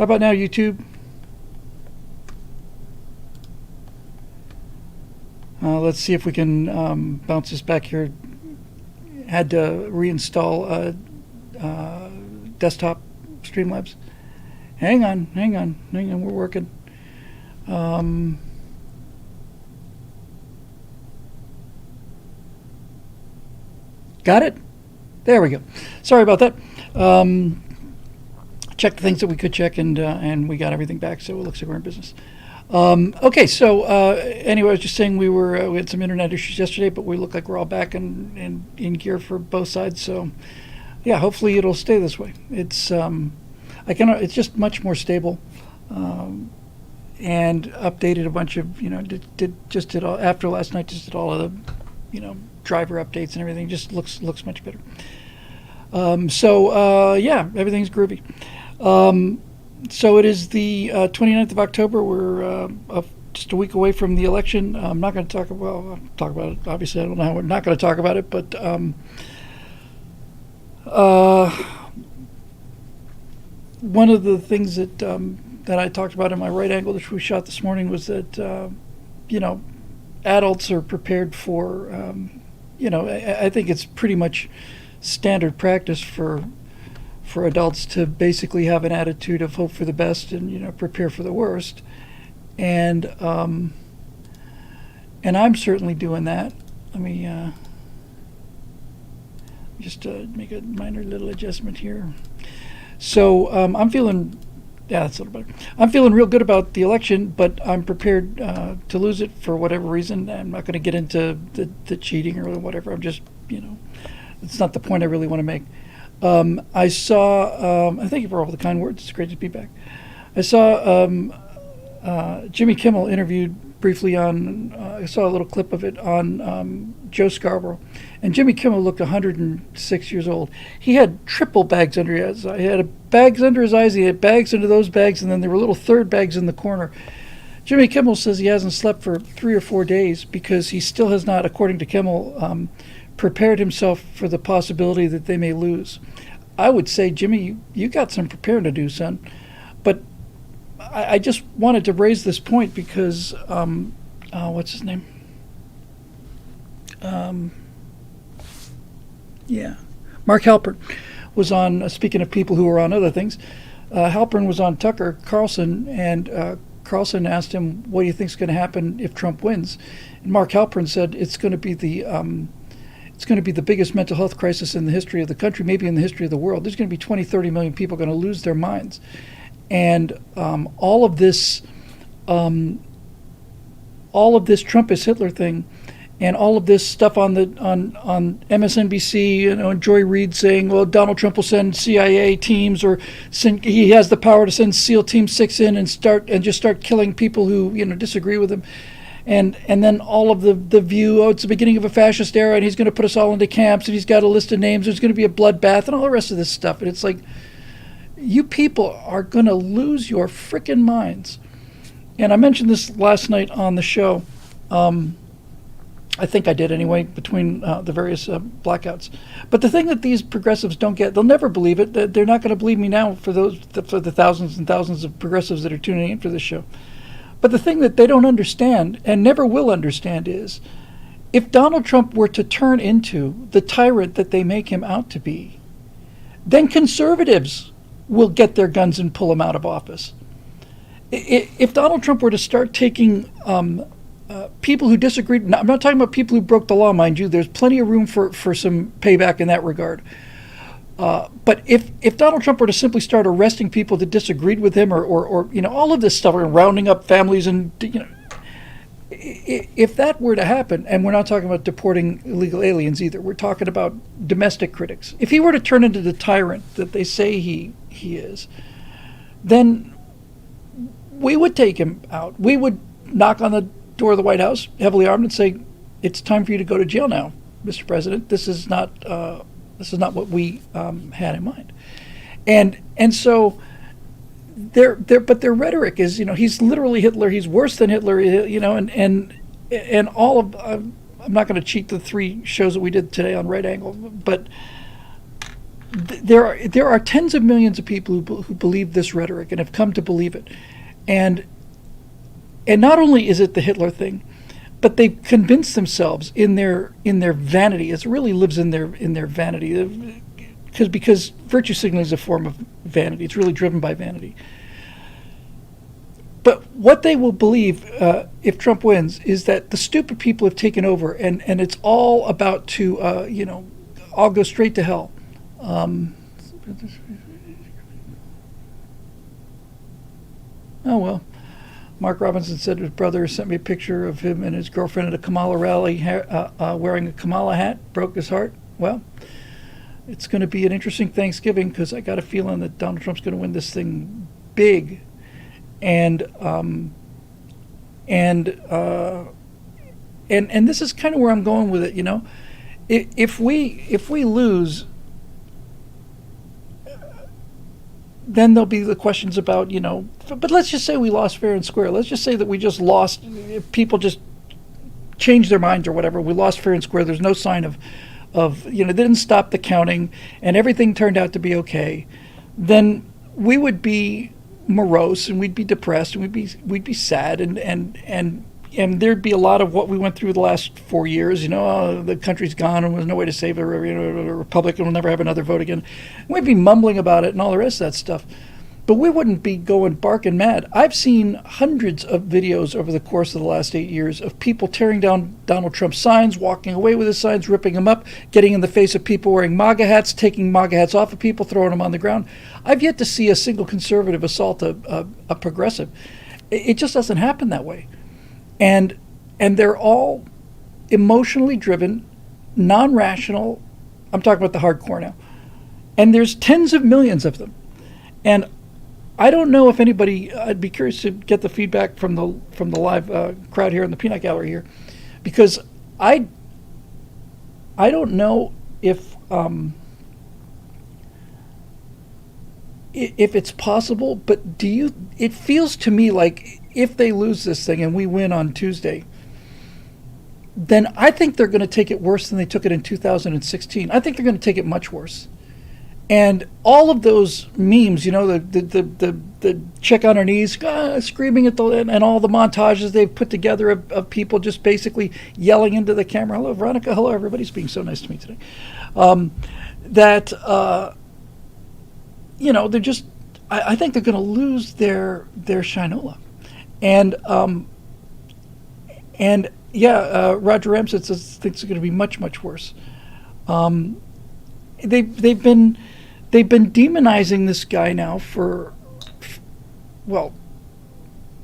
How about now, YouTube? Let's see if we can bounce this back here. Had to reinstall desktop Streamlabs. Hang on. We're working. Got it? There we go. Sorry about that. Checked the things that we could check, and we got everything back, so it looks like we're in business. Okay, so anyway, I was just saying we had some internet issues yesterday, but we look like we're all back and in gear for both sides. So, yeah, hopefully it'll stay this way. It's just much more stable, and updated a bunch of did all after last night. Just did all of the driver updates and everything. Just looks much better. Yeah, everything's groovy. So it is the 29th of October. We're just a week away from the election. I'm not going to talk about it. Obviously, I don't know how we're not going to talk about it, but one of the things that I talked about in my right angle, which we shot this morning, was that adults are prepared for. I think it's pretty much standard practice for adults to basically have an attitude of hope for the best and prepare for the worst, and I'm certainly doing that. Let me just make a minor little adjustment here. So I'm feeling, that's a little better. I'm feeling real good about the election, but I'm prepared to lose it for whatever reason. I'm not going to get into the cheating or whatever. I'm just it's not the point I really want to make. I saw, and thank you for all the kind words. It's great to be back. I saw Jimmy Kimmel interviewed briefly on, I saw a little clip of it on Joe Scarborough. And Jimmy Kimmel looked 106 years old. He had triple bags under his eyes. He had bags under his eyes, he had bags under those bags, and then there were little third bags in the corner. Jimmy Kimmel says he hasn't slept for 3 or 4 days because he still has not, according to Kimmel, prepared himself for the possibility that they may lose. I would say, Jimmy, you got some preparing to do, son. But I just wanted to raise this point because, what's his name? Mark Halpern was on, speaking of people who were on other things, Halpern was on Tucker Carlson, and Carlson asked him, what do you think is going to happen if Trump wins? And Mark Halpern said it's going to be the biggest mental health crisis in the history of the country, maybe in the history of the world. There's going to be 20, 30 million people going to lose their minds. And all of this Trump is Hitler thing, and all of this stuff on MSNBC, and Joy Reid saying, well, Donald Trump will send CIA teams, or he has the power to send SEAL Team 6 in and just start killing people who disagree with him. And then all of the view, it's the beginning of a fascist era, and he's going to put us all into camps, and he's got a list of names, there's going to be a bloodbath, and all the rest of this stuff. And it's like, you people are going to lose your frickin' minds. And I mentioned this last night on the show. I think I did anyway, between the various blackouts. But the thing that these progressives don't get, they'll never believe it. They're not going to believe me now for the thousands and thousands of progressives that are tuning in for this show. But the thing that they don't understand, and never will understand, is if Donald Trump were to turn into the tyrant that they make him out to be, then conservatives will get their guns and pull him out of office. If Donald Trump were to start taking people who disagreed, I'm not talking about people who broke the law, mind you, there's plenty of room for some payback in that regard. But if Donald Trump were to simply start arresting people that disagreed with him, or all of this stuff, and rounding up families, and if that were to happen, and we're not talking about deporting illegal aliens either, we're talking about domestic critics. If he were to turn into the tyrant that they say he is, then we would take him out. We would knock on the door of the White House, heavily armed, and say, "It's time for you to go to jail now, Mr. President. This is not what we had in mind." And so but their rhetoric is, he's literally Hitler. He's worse than Hitler. And all of I'm not going to cheat the 3 shows that we did today on Right Angle, but there are tens of millions of people who believe this rhetoric and have come to believe it, and not only is it the Hitler thing, but they've convinced themselves in their vanity. It really lives in their vanity, because virtue signaling is a form of vanity. It's really driven by vanity. But what they will believe if Trump wins is that the stupid people have taken over, and it's all about to all go straight to hell. Oh well. Mark Robinson said his brother sent me a picture of him and his girlfriend at a Kamala rally wearing a Kamala hat. Broke his heart. Well, it's going to be an interesting Thanksgiving, because I got a feeling that Donald Trump's going to win this thing big. And this is kind of where I'm going with it. If we lose, then there'll be the questions about, but let's just say we lost fair and square. Let's just say that we just lost, people just changed their minds or whatever. We lost fair and square. There's no sign of they didn't stop the counting and everything turned out to be okay. Then we would be morose and we'd be depressed and we'd be sad and there'd be a lot of what we went through the last 4 years. The country's gone and there's no way to save it. A Republican will never have another vote again. We'd be mumbling about it and all the rest of that stuff, but we wouldn't be going barking mad. I've seen hundreds of videos over the course of the last 8 years of people tearing down Donald Trump signs, walking away with his signs, ripping them up, getting in the face of people wearing MAGA hats, taking MAGA hats off of people, throwing them on the ground. I've yet to see a single conservative assault a progressive. It just doesn't happen that way. And they're all emotionally driven, non-rational. I'm talking about the hardcore now. And there's tens of millions of them. And I don't know if anybody, I'd be curious to get the feedback from the live crowd here in the peanut gallery here, because I don't know if it's possible, but it feels to me like if they lose this thing and we win on Tuesday, then I think they're going to take it worse than they took it in 2016. I think they're going to take it much worse. And all of those memes, the chick on her knees, screaming at and all the montages they've put together of people just basically yelling into the camera. Hello, Veronica. Hello, everybody's being so nice to me today. They're just, I think they're going to lose their Shinola. And Roger Ramsett says thinks it's going to be much, much worse. They've been demonizing this guy now for, well,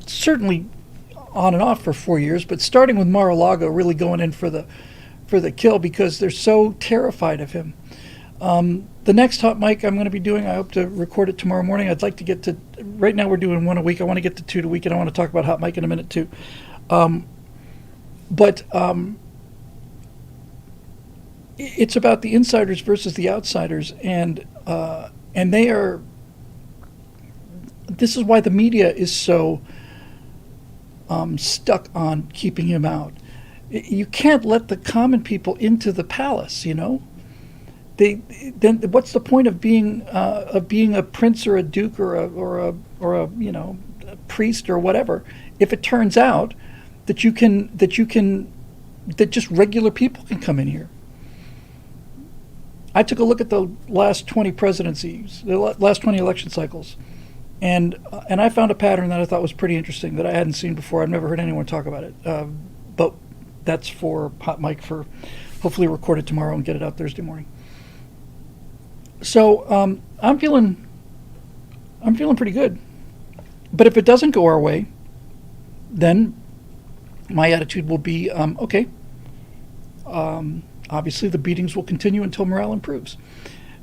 certainly on and off for 4 years, but starting with Mar-a-Lago, really going in for the kill because they're so terrified of him. The next hot mic I'm going to be doing, I hope to record it tomorrow morning. I'd like to get to, right now we're doing one a week. I want to get to 2 a week, and I want to talk about hot mic in a minute too. It's about the insiders versus the outsiders, and they are. This is why the media is so stuck on keeping him out. You can't let the common people into the palace. Then what's the point of being a prince or a duke or a a priest or whatever if it turns out that just regular people can come in here? I took a look at the last 20 presidencies, the last 20 election cycles, and I found a pattern that I thought was pretty interesting that I hadn't seen before. I've never heard anyone talk about it, but that's for hot mic for hopefully record it tomorrow and get it out Thursday morning. So I'm feeling pretty good. But if it doesn't go our way, then my attitude will be okay. Obviously, the beatings will continue until morale improves.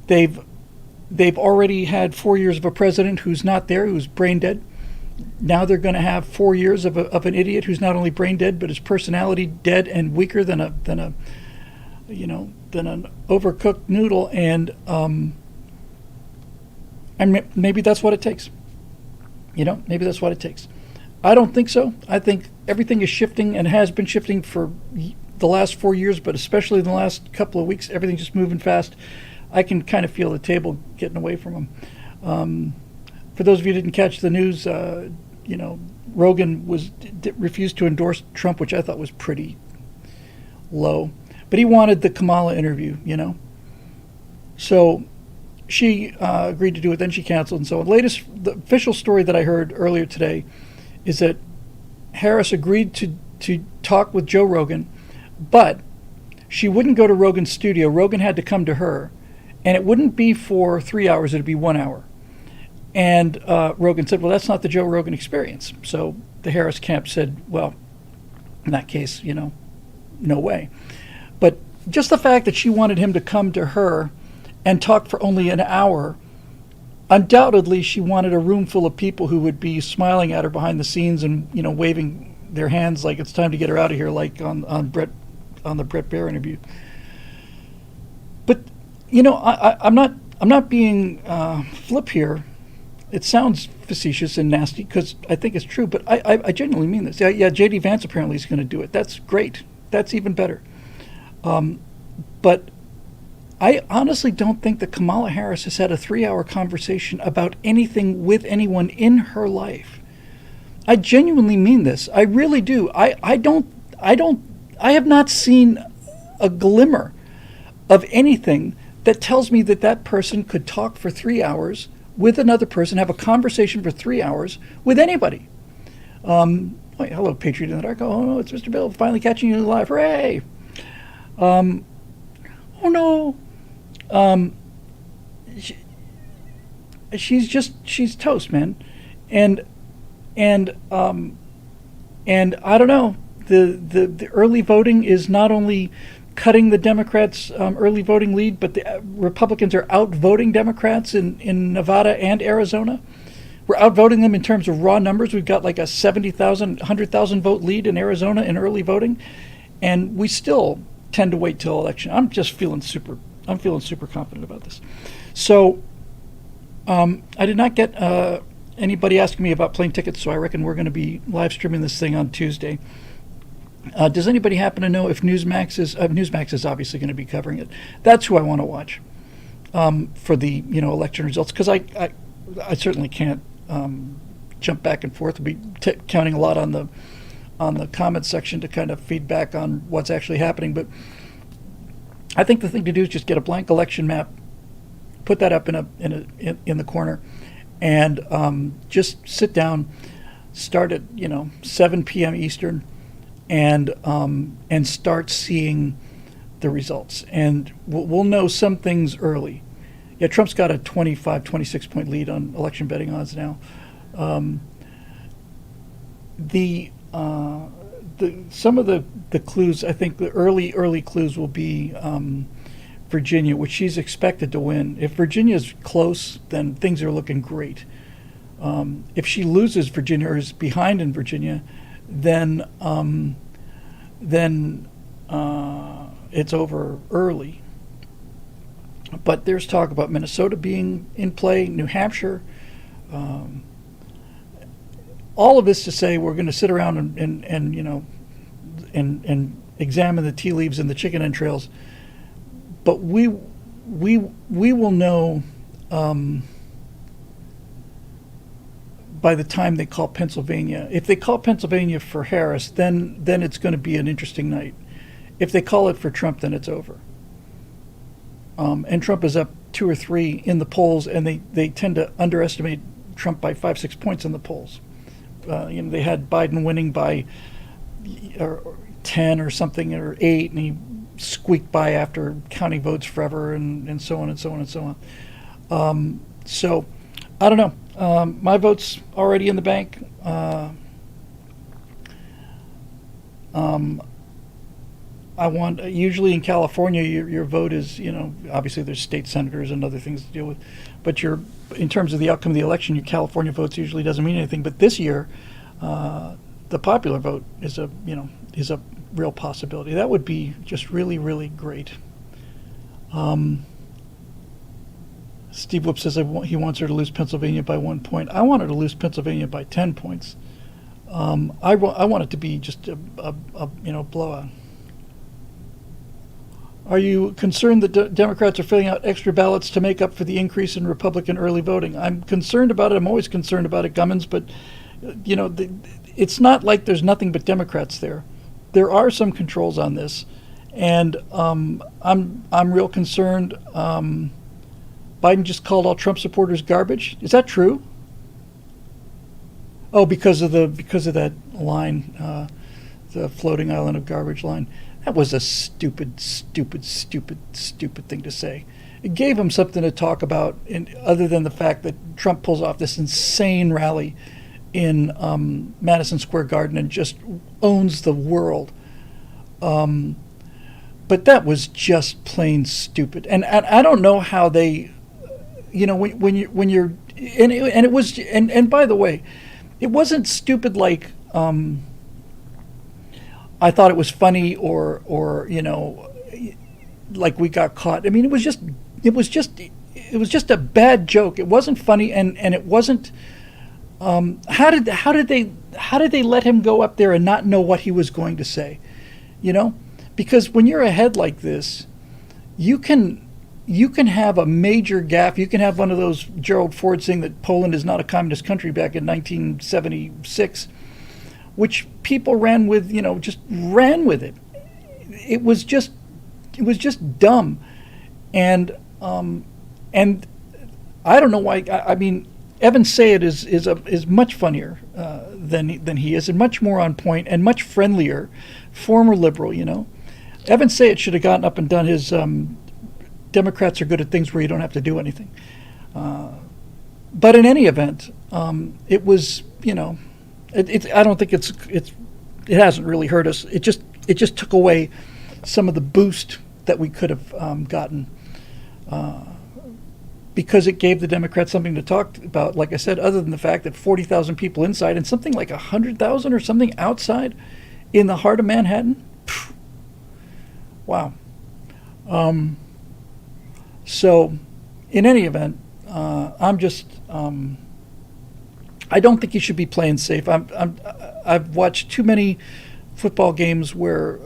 They've already had 4 years of a president who's not there, who's brain dead. Now they're going to have 4 years of an idiot who's not only brain dead, but his personality dead and weaker than an overcooked noodle, and maybe that's what it takes. Maybe that's what it takes. I don't think so. I think everything is shifting and has been shifting for the last 4 years, but especially in the last couple of weeks, everything's just moving fast. I can kind of feel the table getting away from him. For those of you who didn't catch the news, Rogan refused to endorse Trump, which I thought was pretty low. But he wanted the Kamala interview, So she agreed to do it, then she canceled and so on. The official story that I heard earlier today is that Harris agreed to talk with Joe Rogan, but she wouldn't go to Rogan's studio. Rogan had to come to her, and it wouldn't be for 3 hours, it'd be 1 hour. And Rogan said, well, that's not the Joe Rogan experience. So the Harris camp said, well, in that case, no way. But just the fact that she wanted him to come to her and talk for only an hour, undoubtedly she wanted a room full of people who would be smiling at her behind the scenes and, waving their hands like it's time to get her out of here, like on the Brett Baer interview. But, I'm not being flip here. It sounds facetious and nasty because I think it's true, but I genuinely mean this. Yeah, J.D. Vance apparently is going to do it. That's great. That's even better. But I honestly don't think that Kamala Harris has had a 3-hour conversation about anything with anyone in her life. I genuinely mean this. I really do. I have not seen a glimmer of anything that tells me that person could talk for 3 hours with another person, have a conversation for 3 hours with anybody. Hello, Patriot in the Dark. Oh, no, it's Mr. Bill, finally catching you live. Hooray! Oh, no. She's toast, man. And I don't know. The early voting is not only cutting the Democrats' early voting lead, but the Republicans are outvoting Democrats in Nevada and Arizona. We're outvoting them in terms of raw numbers. We've got like a 70,000, 100,000 vote lead in Arizona in early voting, and we still tend to wait till election. I'm feeling super confident about this. So I did not get anybody asking me about plane tickets, so I reckon we're going to be live streaming this thing on Tuesday. Does anybody happen to know if Newsmax is obviously going to be covering it? That's who I want to watch for the election results, because I certainly can't jump back and forth. We'll be counting a lot on the comments section to kind of feedback on what's actually happening. But I think the thing to do is just get a blank election map, put that up in the corner, and just sit down, start at 7 p.m. Eastern. And start seeing the results. And we'll know some things early. Yeah, Trump's got a 25, 26 point lead on election betting odds now. Some of the clues, I think the early clues will be Virginia, which she's expected to win. If Virginia's close, then things are looking great. If she loses Virginia or is behind in Virginia, then it's over early. But there's talk about Minnesota being in play, New Hampshire. All of this to say we're going to sit around and examine the tea leaves and the chicken entrails. But we will know by the time they call Pennsylvania. If they call Pennsylvania for Harris, then it's going to be an interesting night. If they call it for Trump, then it's over. And Trump is up 2 or 3 in the polls, and they tend to underestimate Trump by 5-6 points in the polls. They had Biden winning by 10 or something, or 8, and he squeaked by after counting votes forever, and so on and so on and so on. So I don't know. My vote's already in the bank. I want, usually in California, your vote is, obviously there's state senators and other things to deal with, but in terms of the outcome of the election, your California votes usually doesn't mean anything. But this year, the popular vote is a real possibility. That would be just really, really great. Steve Whoop says he wants her to lose Pennsylvania by 1 point. I want her to lose Pennsylvania by 10 points. I want it to be just a blowout. Are you concerned that Democrats are filling out extra ballots to make up for the increase in Republican early voting? I'm concerned about it. I'm always concerned about it, Gummins, but it's not like there's nothing but Democrats there. There are some controls on this, and I'm real concerned. Biden just called all Trump supporters garbage. Is that true? Oh, because of that line, the floating island of garbage line. That was a stupid thing to say. It gave him something to talk about, other than the fact that Trump pulls off this insane rally in Madison Square Garden and just owns the world. But that was just plain stupid. And I don't know how they, when you're, and it was, and by the way, it wasn't stupid like, I thought it was funny or like we got caught. I mean, it was just a bad joke. It wasn't funny, and it wasn't. How did they let him go up there and not know what he was going to say? Because when you're ahead like this, you can have a major gaffe. You can have one of those Gerald Ford saying that Poland is not a communist country back in 1976. Which people ran with, just ran with it. It was just dumb, and I don't know why. I mean, Evan Sayed is much funnier than he is, and much more on point, and much friendlier. Former liberal, Evan Sayed should have gotten up and done his. Democrats are good at things where you don't have to do anything. But in any event, it was, I don't think it hasn't really hurt us. It just took away some of the boost that we could have gotten, because it gave the Democrats something to talk about. Like I said, other than the fact that 40,000 people inside and something like 100,000 or something outside, in the heart of Manhattan. Wow. So, in any event, I'm just. I don't think you should be playing safe. I've watched too many football games where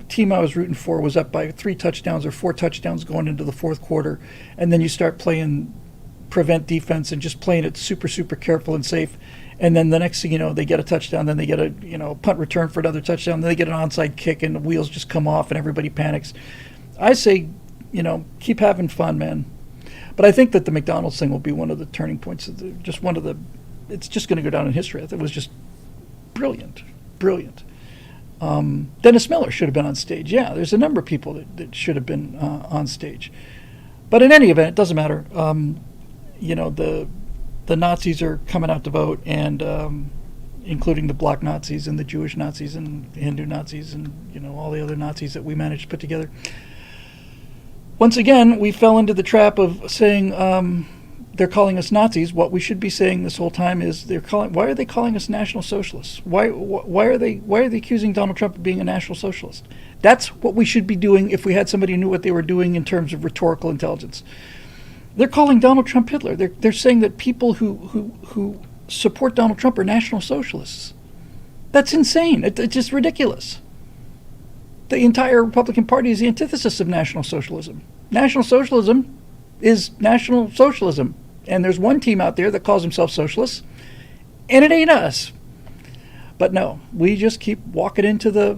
team I was rooting for was up by 3 touchdowns or 4 touchdowns going into the fourth quarter, and then you start playing prevent defense and just playing it super careful and safe, and then the next thing you know, they get a touchdown, then they get a punt return for another touchdown, then they get an onside kick, and the wheels just come off and everybody panics. I say, keep having fun, man. But I think that the McDonald's thing will be one of the turning points. It's just going to go down in history. It was just brilliant. Dennis Miller should have been on stage. Yeah, there's a number of people that should have been on stage. But in any event, it doesn't matter. The Nazis are coming out to vote, and including the Black Nazis and the Jewish Nazis and the Hindu Nazis and all the other Nazis that we managed to put together. Once again, we fell into the trap of saying they're calling us Nazis. What we should be saying this whole time is why are they calling us National Socialists? Why are they accusing Donald Trump of being a National Socialist? That's what we should be doing if we had somebody who knew what they were doing in terms of rhetorical intelligence. They're calling Donald Trump Hitler. They're saying that people who support Donald Trump are National Socialists. That's insane. It's just ridiculous. The entire Republican Party is the antithesis of National Socialism. National Socialism is National Socialism. And there's one team out there that calls themselves socialists, and it ain't us. But no, we just keep walking into the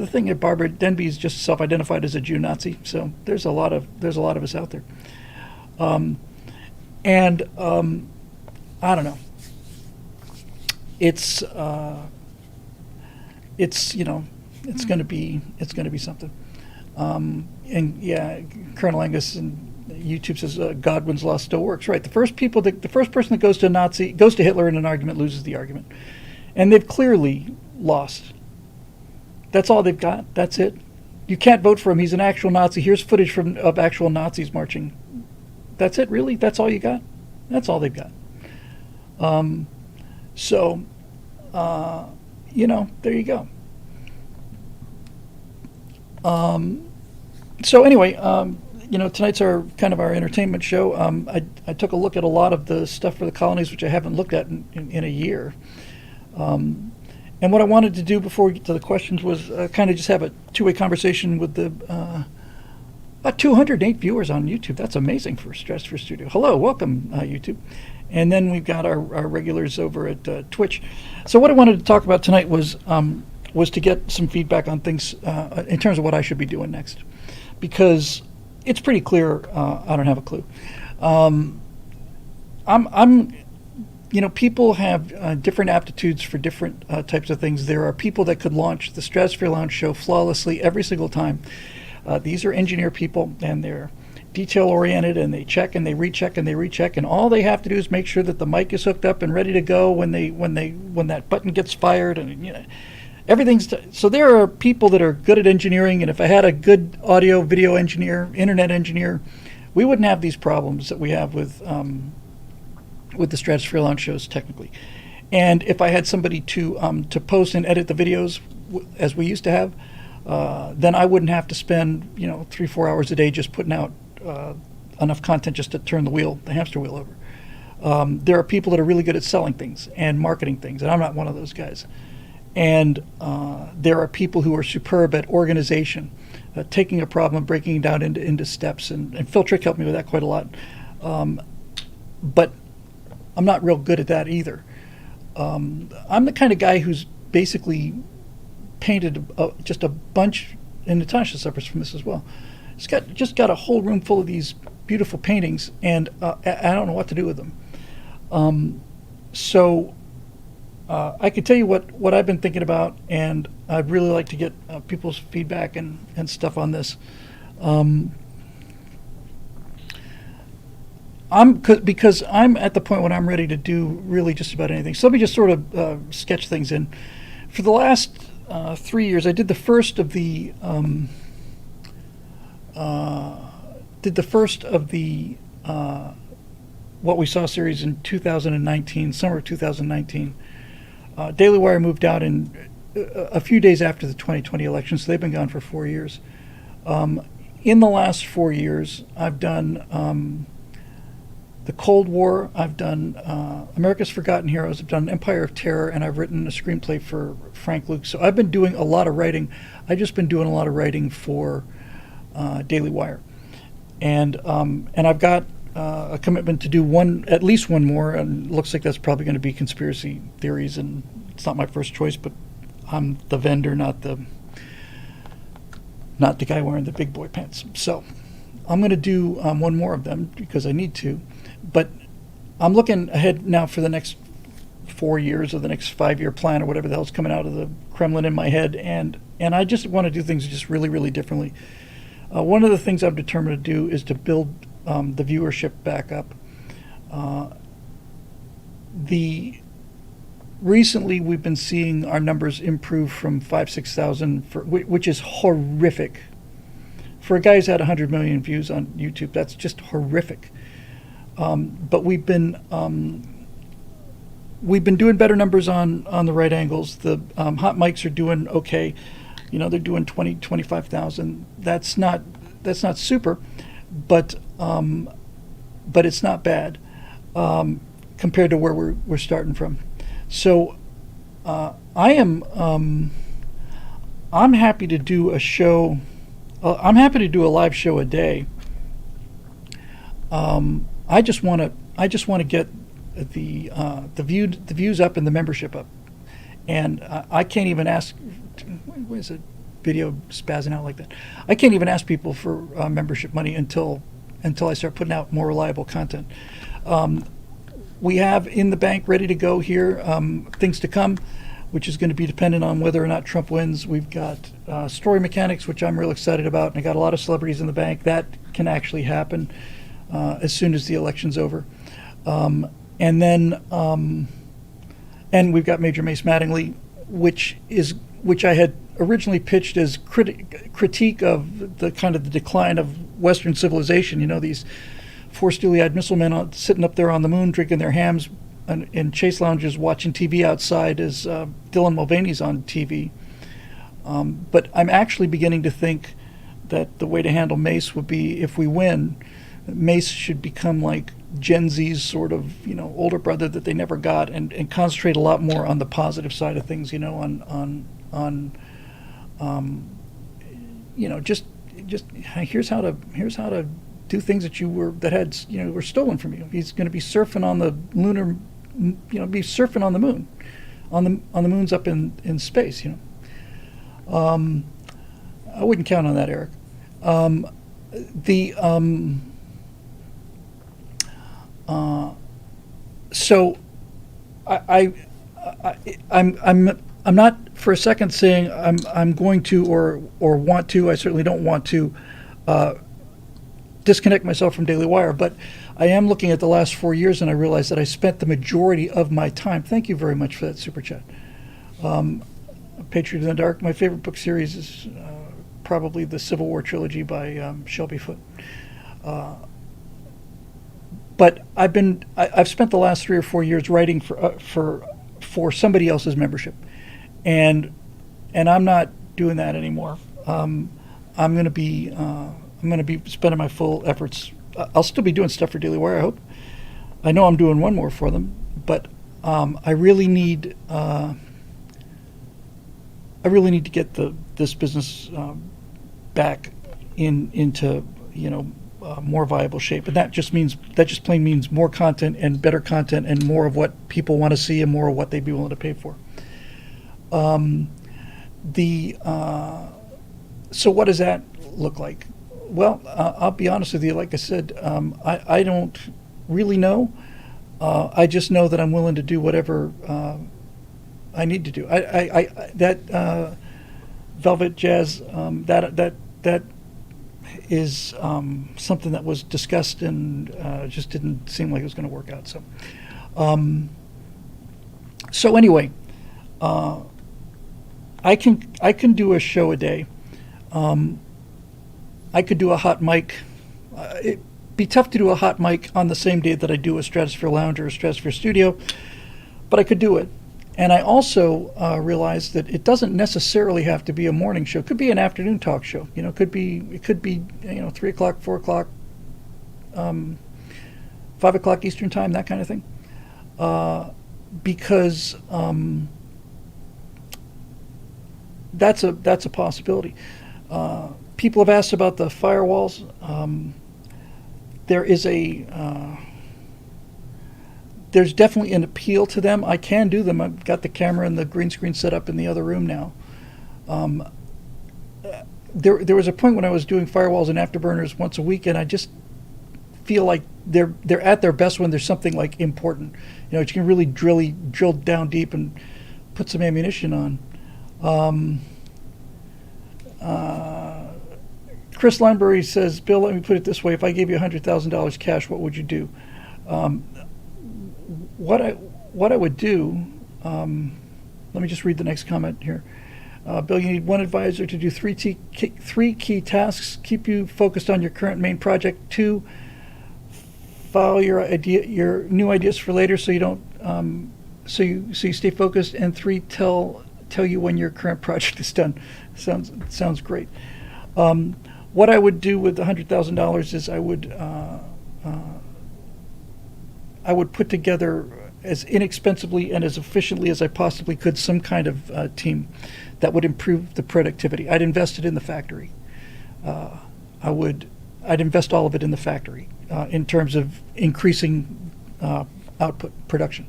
thing. Barbara Denby's just self-identified as a Jew Nazi, so there's a lot of us out there. I don't know. It's going to be something. And yeah, Colonel Angus and YouTube says Godwin's law still works. Right. The first person that goes to Hitler in an argument loses the argument, and they've clearly lost. That's all they've got. That's it. You can't vote for him. He's an actual Nazi. Here's footage of actual Nazis marching. That's it. Really? That's all you got? That's all they've got. There you go. So anyway, tonight's our entertainment show. I took a look at a lot of the stuff for the colonies, which I haven't looked at in a year. And what I wanted to do before we get to the questions was kind of just have a two-way conversation with the about 208 viewers on YouTube. That's amazing for Stratosphere Studio. Hello, welcome, YouTube. And then we've got our regulars over at Twitch. So what I wanted to talk about tonight was to get some feedback on things in terms of what I should be doing next, because it's pretty clear I don't have a clue. People have different aptitudes for different types of things. There are people that could launch the Stratosphere Lounge show flawlessly every single time. These are engineer people, and they're detail-oriented, and they check and they recheck and they recheck, and all they have to do is make sure that the mic is hooked up and ready to go when that button gets fired, and everything's. So there are people that are good at engineering, and if I had a good audio, video engineer, internet engineer, we wouldn't have these problems that we have with the Stratosphere Lounge shows technically. And if I had somebody to post and edit the videos as we used to have, then I wouldn't have to spend 3-4 hours a day just putting out enough content just to turn the hamster wheel over. There are people that are really good at selling things and marketing things, and I'm not one of those guys. And there are people who are superb at organization, taking a problem and breaking it down into steps. And Phil Trick helped me with that quite a lot. But I'm not real good at that either. I'm the kind of guy who's basically painted just a bunch, and Natasha suffers from this as well. It's just got a whole room full of these beautiful paintings, and I don't know what to do with them. So I can tell you what I've been thinking about, and I'd really like to get people's feedback and stuff on this. Because I'm at the point when I'm ready to do really just about anything. So let me just sort of sketch things in. For the last 3 years, I did the first of the What We Saw series in 2019, summer of 2019. Daily Wire moved out in a few days after the 2020 election, so they've been gone for 4 years. In the last 4 years, I've done the Cold War, I've done America's Forgotten Heroes, I've done Empire of Terror, and I've written a screenplay for Frank Luke. So I've been doing a lot of writing. I've just been doing a lot of writing for Daily Wire. And I've got a commitment to do at least one more, and it looks like that's probably going to be conspiracy theories, and it's not my first choice, but I'm the vendor, not the guy wearing the big boy pants. So I'm going to do one more of them because I need to. But I'm looking ahead now for the next 4 years, or the next 5-year plan, or whatever the hell's coming out of the Kremlin in my head, and I just want to do things just really, really differently. One of the things I'm determined to do is to build the viewership back up. Recently we've been seeing our numbers improve from 5,000-6,000, which is horrific. For a guy who's had 100 million views on YouTube, that's just horrific. But we've been doing better numbers on the right angles. The hot mics are doing okay. They're doing 20, 25,000. That's not super, but it's not bad compared to where we're starting from. So I'm happy to do a show. I'm happy to do a live show a day. I just want to get the views up and the membership up, and I can't even ask. What is it? Video spazzing out like that. I can't even ask people for membership money until I start putting out more reliable content. We have in the bank ready to go here things to come, which is going to be dependent on whether or not Trump wins. We've got story mechanics, which I'm real excited about, and I got a lot of celebrities in the bank. That can actually happen as soon as the election's over. And we've got Major Mace Mattingly, which I had originally pitched as critique of the kind of the decline of Western civilization. These four steely-eyed missile men sitting up there on the moon, drinking their hams in chase lounges, watching TV outside as Dylan Mulvaney's on TV. But I'm actually beginning to think that the way to handle Mace would be, if we win, Mace should become like Gen Z's sort of older brother that they never got, and concentrate a lot more on the positive side of things. On just here's how to do things that were stolen from you. He's going to be surfing on the lunar, be surfing on the moon, on the moons up in space. I wouldn't count on that, Eric. So I'm not for a second saying I'm going to or want to. I certainly don't want to disconnect myself from Daily Wire, but I am looking at the last 4 years, and I realize that I spent the majority of my time. Thank you very much for that super chat. Patriot in the Dark. My favorite book series is probably the Civil War trilogy by Shelby Foote. But I've spent the last 3 or 4 years writing for somebody else's membership, and I'm not doing that anymore. I'm going to be spending my full efforts. I'll still be doing stuff for Daily Wire, I hope. I know I'm doing one more for them, but I really need to get this business back into more viable shape, and that just plain means more content and better content and more of what people want to see and more of what they'd be willing to pay for. So what does that look like? Well, I'll be honest with you. Like I said, I don't really know. I just know that I'm willing to do whatever I need to do. That Velvet Jazz, that is something that was discussed and just didn't seem like it was going to work out. So anyway, I can do a show a day. I could do a hot mic. It'd be tough to do a hot mic on the same day that I do a Stratosphere Lounge or a Stratosphere Studio, but I could do it. And I also realized that it doesn't necessarily have to be a morning show. It could be an afternoon talk show. It could be 3 o'clock, 4 o'clock, 5 o'clock Eastern time, that kind of thing. Because that's a possibility. People have asked about the firewalls. There's definitely an appeal to them. I can do them. I've got the camera and the green screen set up in the other room now. There was a point when I was doing firewalls and afterburners once a week, and I just feel like they're at their best when there's something like important. You can really drill down deep and put some ammunition on. Chris Lineberry says, Bill, let me put it this way. If I gave you $100,000 cash, what would you do? What I would do, let me just read the next comment here. Bill, you need one advisor to do three key tasks, keep you focused on your current main project. 2, file your new ideas for later so you don't so you stay focused. And 3, tell you when your current project is done. Sounds great. What I would do with the $100,000 is I would put together as inexpensively and as efficiently as I possibly could some kind of team that would improve the productivity. I'd invest it in the factory. I'd invest all of it in the factory in terms of increasing output production.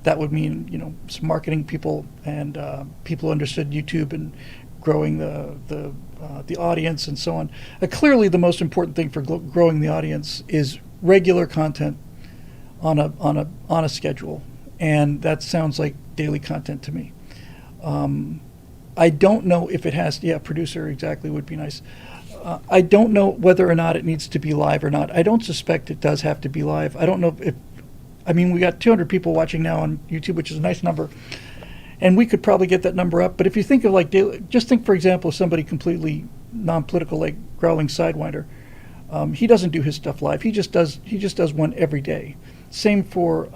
That would mean some marketing people and people who understood YouTube and growing the audience and so on. Clearly, the most important thing for growing the audience is regular content on a schedule, and that sounds like daily content to me. I don't know if it has. Yeah, producer exactly would be nice. I don't know whether or not it needs to be live or not. I don't suspect it does have to be live. I don't know if. I mean, we got 200 people watching now on YouTube, which is a nice number, and we could probably get that number up. But if you think of like daily, just think, for example, of somebody completely non-political like Growling Sidewinder. He doesn't do his stuff live. He just does one every day. Same for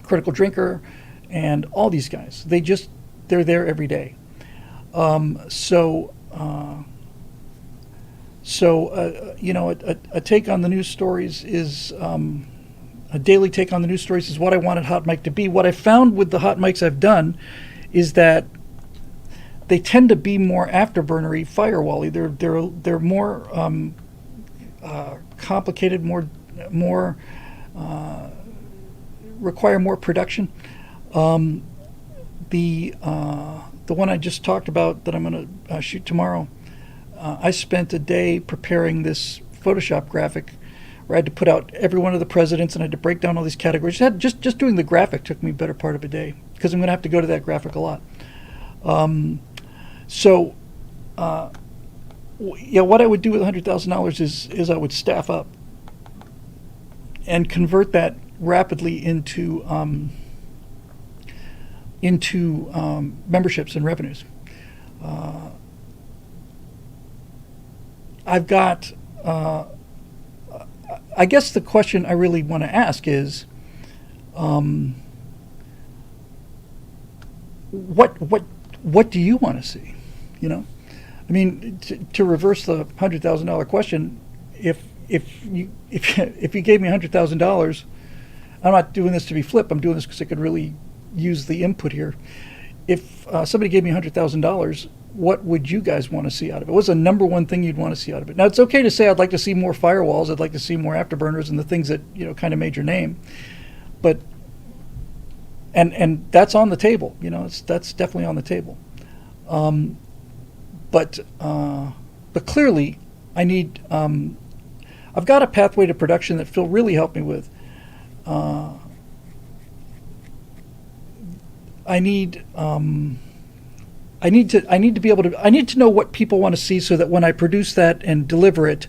Critical Drinker and all these guys. They're there every day. So So, a take on the news stories is a daily take on the news stories is what I wanted Hot Mic to be. What I found with the Hot Mics I've done is that they tend to be more afterburnery, firewall-y. They're more complicated, more require more production. The one I just talked about that I'm going to shoot tomorrow, I spent a day preparing this Photoshop graphic where I had to put out every one of the presidents and I had to break down all these categories. Just doing the graphic took me a better part of a day because I'm going to have to go to that graphic a lot. So, what I would do with $100,000 is I would staff up and convert that rapidly into memberships and revenues. I've got. I guess the question I really want to ask is, what do you want to see? I mean, to reverse the $100,000 question, if you gave me $100,000, I'm not doing this to be flip. I'm doing this because I could really use the input here. If somebody gave me $100,000, what would you guys want to see out of it? What's the number one thing you'd want to see out of it? Now, it's okay to say I'd like to see more firewalls. I'd like to see more afterburners and the things that kind of made your name, but and that's on the table. That's definitely on the table. But clearly, I need. I've got a pathway to production that Phil really helped me with. I need to be able to. I need to know what people want to see, so that when I produce that and deliver it,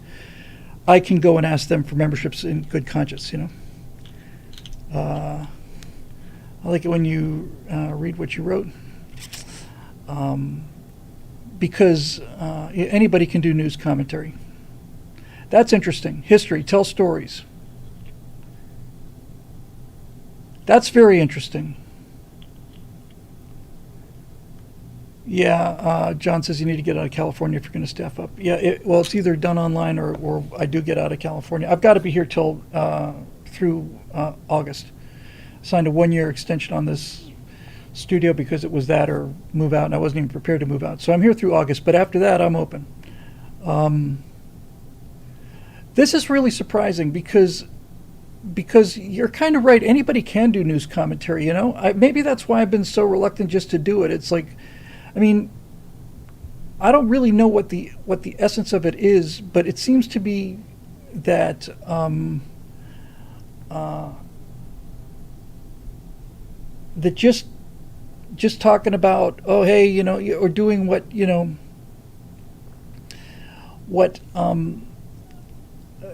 I can go and ask them for memberships in good conscience. I like it when you read what you wrote, because anybody can do news commentary. That's interesting. History, tell stories. That's very interesting. Yeah, John says you need to get out of California if you're going to staff up. Yeah, it's either done online or I do get out of California. I've got to be here till through August. Signed a 1-year extension on this studio because it was that or move out, and I wasn't even prepared to move out. So I'm here through August, but after that I'm open. This is really surprising because you're kind of right. Anybody can do news commentary, Maybe that's why I've been so reluctant just to do it. It's like, I mean, I don't really know what the essence of it is, but it seems to be that that just talking about, oh hey, or doing what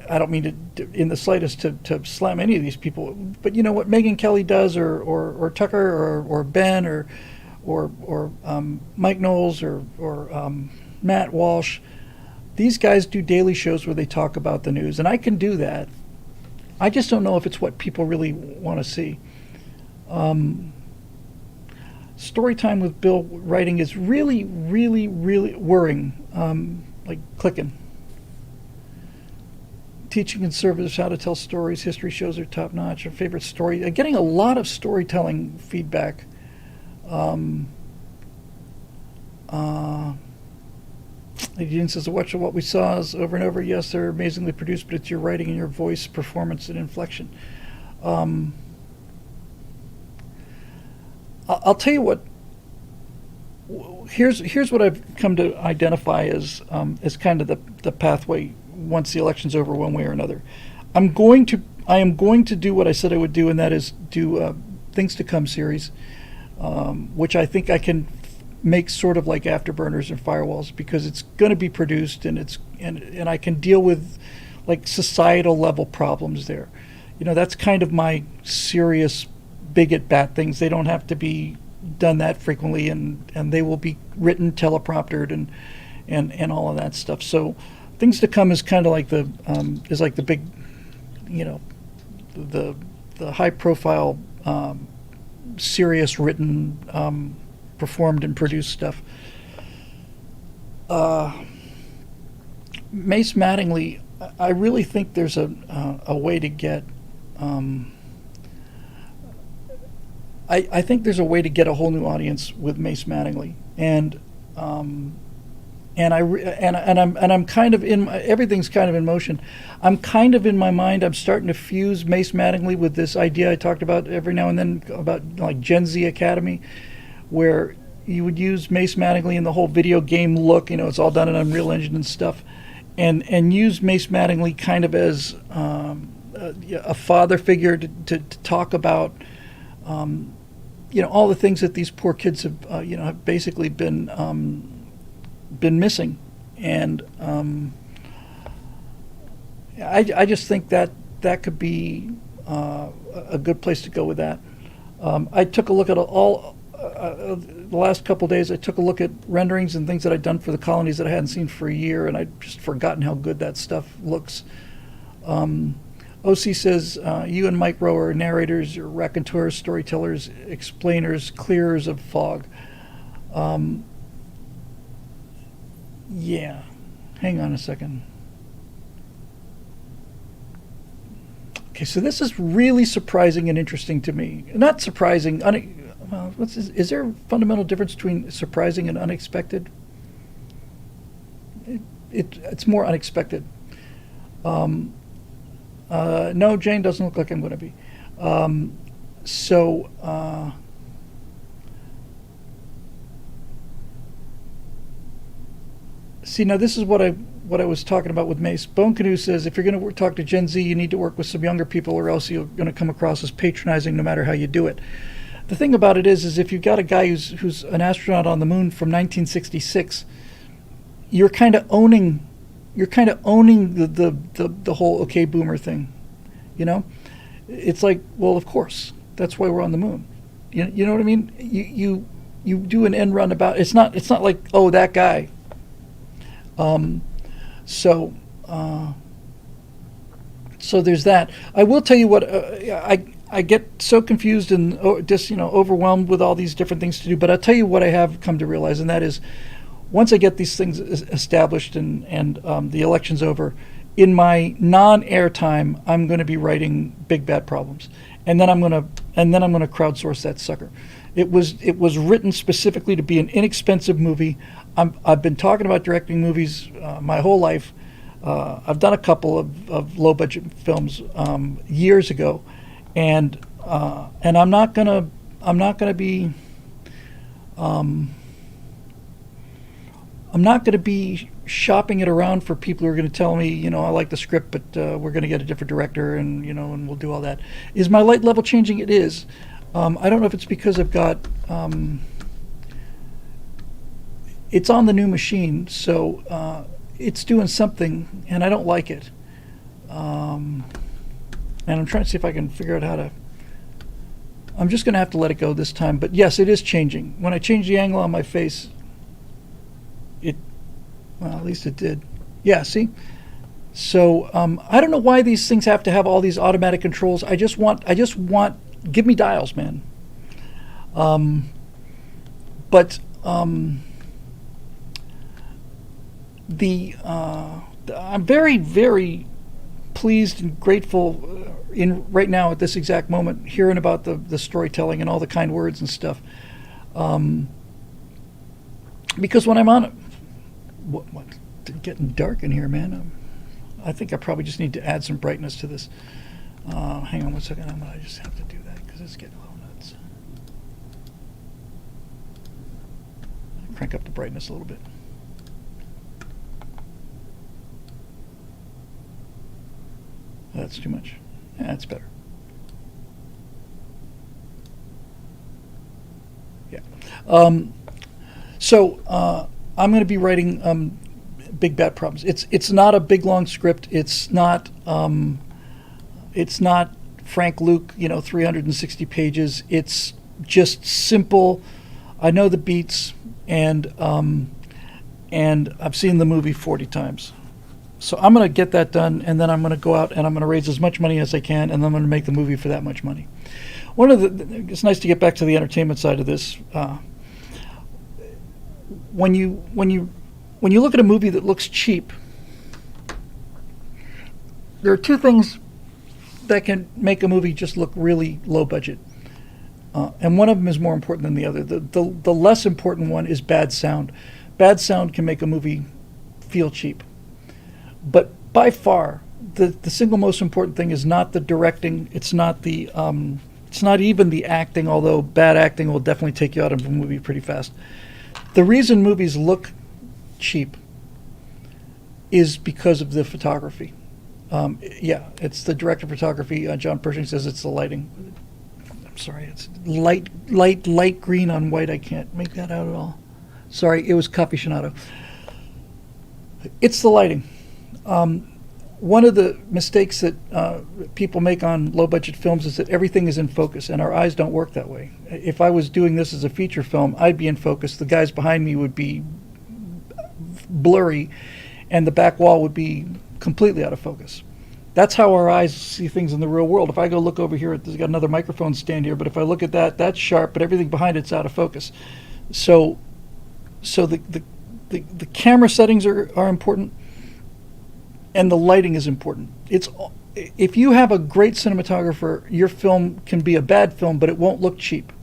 I don't mean to in the slightest to slam any of these people, but what Megyn Kelly does, or Tucker, or Ben, or Mike Knowles, or Matt Walsh. These guys do daily shows where they talk about the news, and I can do that. I just don't know if it's what people really want to see. Story time with Bill writing is really, really, really worrying, like clicking. Teaching conservatives how to tell stories. History shows are top notch. Our favorite story. Getting a lot of storytelling feedback. Eugene says, "Watch what we saw is over and over. Yes, they're amazingly produced, but it's your writing and your voice, performance, and inflection." I'll tell you what. Here's what I've come to identify as kind of the pathway once the election's over, one way or another. I am going to do what I said I would do, and that is do Things to Come series, which I think I can make sort of like Afterburners and Firewalls, because it's going to be produced and I can deal with like societal level problems there. That's kind of my serious big at bat things. They don't have to be done that frequently, and they will be written, telepromptered, and all of that stuff. So Things to Come is kind of like the big, the high profile, serious written, performed and produced stuff. Mace Mattingly, I really think there's a way to get. I think there's a way to get a whole new audience with Mace Mattingly, and I'm kind of in everything's kind of in motion. I'm kind of in my mind. I'm starting to fuse Mace Mattingly with this idea I talked about every now and then about like Gen Z Academy, where you would use Mace Mattingly in the whole video game look. It's all done in Unreal Engine and stuff, and use Mace Mattingly kind of as a father figure to talk about. All the things that these poor kids have, have basically been missing, and I just think that could be a good place to go with that. I took a look at all the last couple of days. I took a look at renderings and things that I'd done for the colonies that I hadn't seen for a year, and I'd just forgotten how good that stuff looks. OC says, you and Mike Rowe are narrators, you're raconteurs, storytellers, explainers, clearers of fog. Yeah. Hang on a second. Okay, so this is really surprising and interesting to me. Not surprising. Is there a fundamental difference between surprising and unexpected? It's more unexpected. No, Jane doesn't look like I'm going to be. See, now this is what I was talking about with Mace. Bone Canoe says, if you're going to talk to Gen Z, you need to work with some younger people, or else you're going to come across as patronizing no matter how you do it. The thing about it is if you've got a guy who's an astronaut on the moon from 1966, you're kind of owning the whole okay boomer thing. It's like, well, of course, that's why we're on the moon. You know what I mean? You do an end run about it's not like, oh, that guy. So there's that. I will tell you what, I get so confused and just overwhelmed with all these different things to do, but I'll tell you what I have come to realize, and that is, once I get these things established and the election's over, in my non-air time, I'm going to be writing Big Bad Problems, and then I'm going to crowdsource that sucker. It was written specifically to be an inexpensive movie. I've been talking about directing movies my whole life. I've done a couple of low-budget films years ago, and I'm not gonna be. I'm not going to be shopping it around for people who are going to tell me, I like the script, but we're going to get a different director, and and we'll do all that. Is my light level changing? It is. I don't know if it's because I've got. It's on the new machine, so it's doing something, and I don't like it. And I'm trying to see if I can figure out how to. I'm just going to have to let it go this time. But yes, it is changing. When I change the angle on my face. Well, at least it did. Yeah, see? So I don't know why these things have to have all these automatic controls. I just want, give me dials, man. I'm very, very pleased and grateful right now at this exact moment, hearing about the storytelling and all the kind words and stuff. Because when I'm on it, what getting dark in here, man. I think I probably just need to add some brightness to this. Hang on one second. I just have to do that because it's getting a little nuts. Crank up the brightness a little bit. That's too much. Yeah, that's better. Yeah. So I'm going to be writing Big Bad Problems. It's not a big long script. It's not Frank Luke, 360 pages. It's just simple. I know the beats, and I've seen the movie 40 times. So I'm going to get that done, and then I'm going to go out and I'm going to raise as much money as I can, and then I'm going to make the movie for that much money. It's nice to get back to the entertainment side of this. When you look at a movie that looks cheap, there are two things that can make a movie just look really low budget. And one of them is more important than the other. The less important one is bad sound. Bad sound can make a movie feel cheap. But by far, the single most important thing is not the directing. It's not even the acting, although bad acting will definitely take you out of a movie pretty fast. The reason movies look cheap is because of the photography. It's the director of photography. John Pershing says it's the lighting. I'm sorry, it's light green on white. I can't make that out at all. Sorry, it was Capichinato. It's the lighting. One of the mistakes that people make on low-budget films is that everything is in focus, and our eyes don't work that way. If I was doing this as a feature film, I'd be in focus. The guys behind me would be blurry, and the back wall would be completely out of focus. That's how our eyes see things in the real world. If I go look over here, there's got another microphone stand here, but if I look at that, that's sharp, but everything behind it's out of focus. So the camera settings are important, and the lighting is important. If you have a great cinematographer, your film can be a bad film, but it won't look cheap.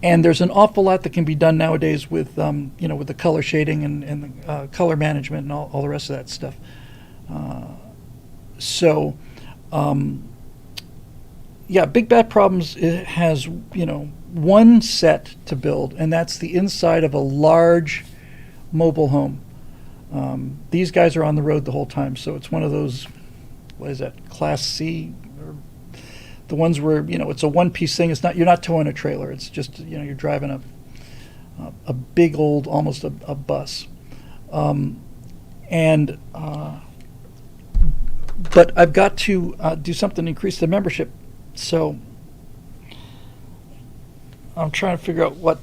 And there's an awful lot that can be done nowadays with with the color shading and the color management and all the rest of that stuff. Big Bad Problems has one set to build, and that's the inside of a large mobile home. These guys are on the road the whole time, so it's one of those, what is that, Class C, or the ones where it's a one-piece thing. You're not towing a trailer. It's just you're driving a big old, almost a bus, but I've got to do something to increase the membership. So I'm trying to figure out what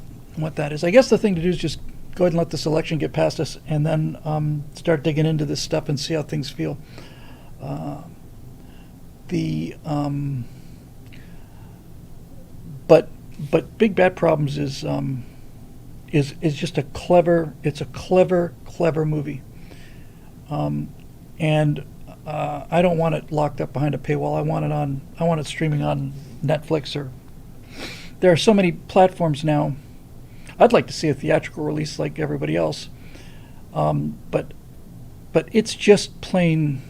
that is. I guess the thing to do is just go ahead and let this election get past us, and then start digging into this stuff and see how things feel. But Big Bad Problems is just a clever movie, and I don't want it locked up behind a paywall. I want it streaming on Netflix, or there are so many platforms now. I'd like to see a theatrical release like everybody else, but it's just plain.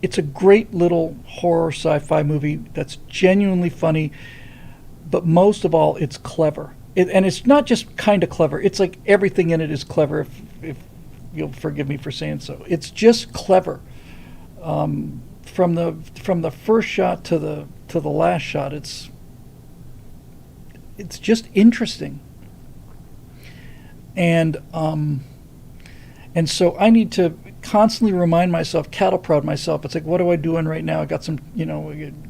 It's a great little horror sci-fi movie that's genuinely funny, but most of all, it's clever. And it's not just kind of clever. It's like everything in it is clever. If you'll forgive me for saying so, it's just clever. From the first shot to the last shot, it's just interesting. And so I need to constantly remind myself, cattle prod myself. It's like, what am I doing right now? I got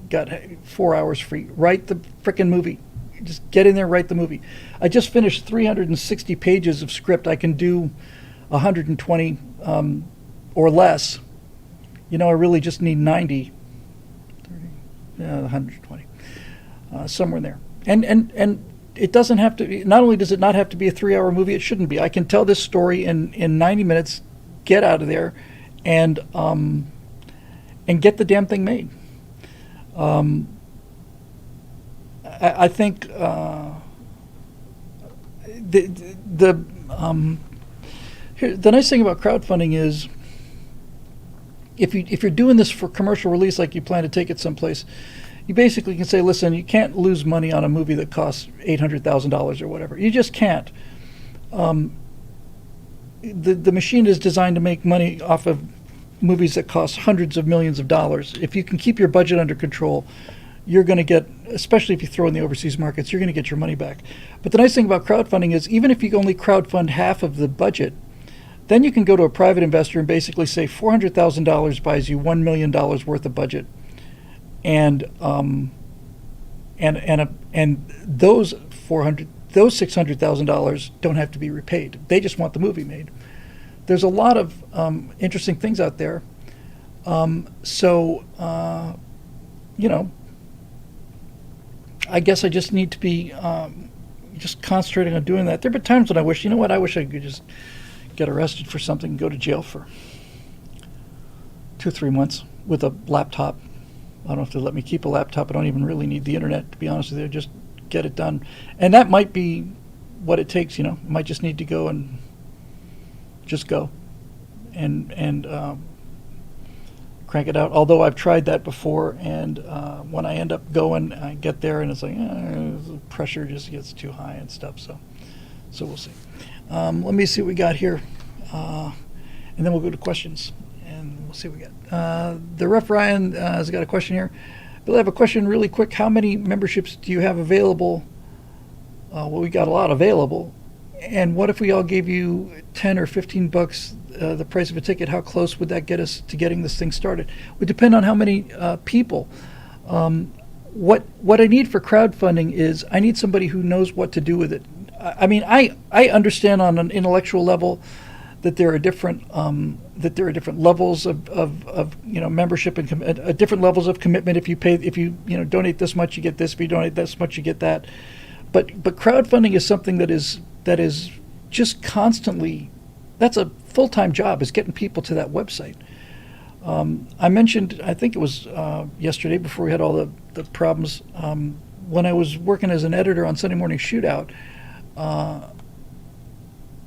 got 4 hours free. Write the frickin' movie. Just get in there, write the movie. I just finished 360 pages of script. I can do 120 or less. I really just need 90, 30, 120, somewhere in there. And it doesn't have to. Not only does it not have to be a 3-hour movie, it shouldn't be. I can tell this story in 90 minutes, get out of there, and get the damn thing made. I think the nice thing about crowdfunding is if you're doing this for commercial release, like you plan to take it someplace, you basically can say, listen, you can't lose money on a movie that costs $800,000 or whatever. You just can't. The machine is designed to make money off of movies that cost hundreds of millions of dollars. If you can keep your budget under control, you're going to get, especially if you throw in the overseas markets, you're going to get your money back. But the nice thing about crowdfunding is even if you only crowdfund half of the budget, then you can go to a private investor and basically say $400,000 buys you $1 million worth of budget. And those $600,000 don't have to be repaid. They just want the movie made. There's a lot of interesting things out there. I guess I just need to be just concentrating on doing that. There have been times when I wish, I wish I could just get arrested for something and go to jail for 2 or 3 months with a laptop. I don't know if they let me keep a laptop. I don't even really need the internet, to be honest with you. Just get it done. And that might be what it takes, you know. I might just need to go and just go and crank it out. Although I've tried that before, and when I end up going, I get there and it's like the pressure just gets too high and stuff. So we'll see. Let me see what we got here, and then we'll go to questions and we'll see what we got. The Ref Ryan has got a question here. Bill, I have a question really quick. How many memberships do you have available? Well, we got a lot available. And what if we all gave you $10 or $15, the price of a ticket? How close would that get us to getting this thing started? It would depend on how many people. What I need for crowdfunding is I need somebody who knows what to do with it. I mean, I understand on an intellectual level that there are different levels of membership and different levels of commitment. If you donate this much, you get this. If you donate this much, you get that. But crowdfunding is something that is just constantly, that's a full-time job, is getting people to that website. I mentioned, I think it was yesterday before we had all the problems, when I was working as an editor on Sunday Morning Shootout,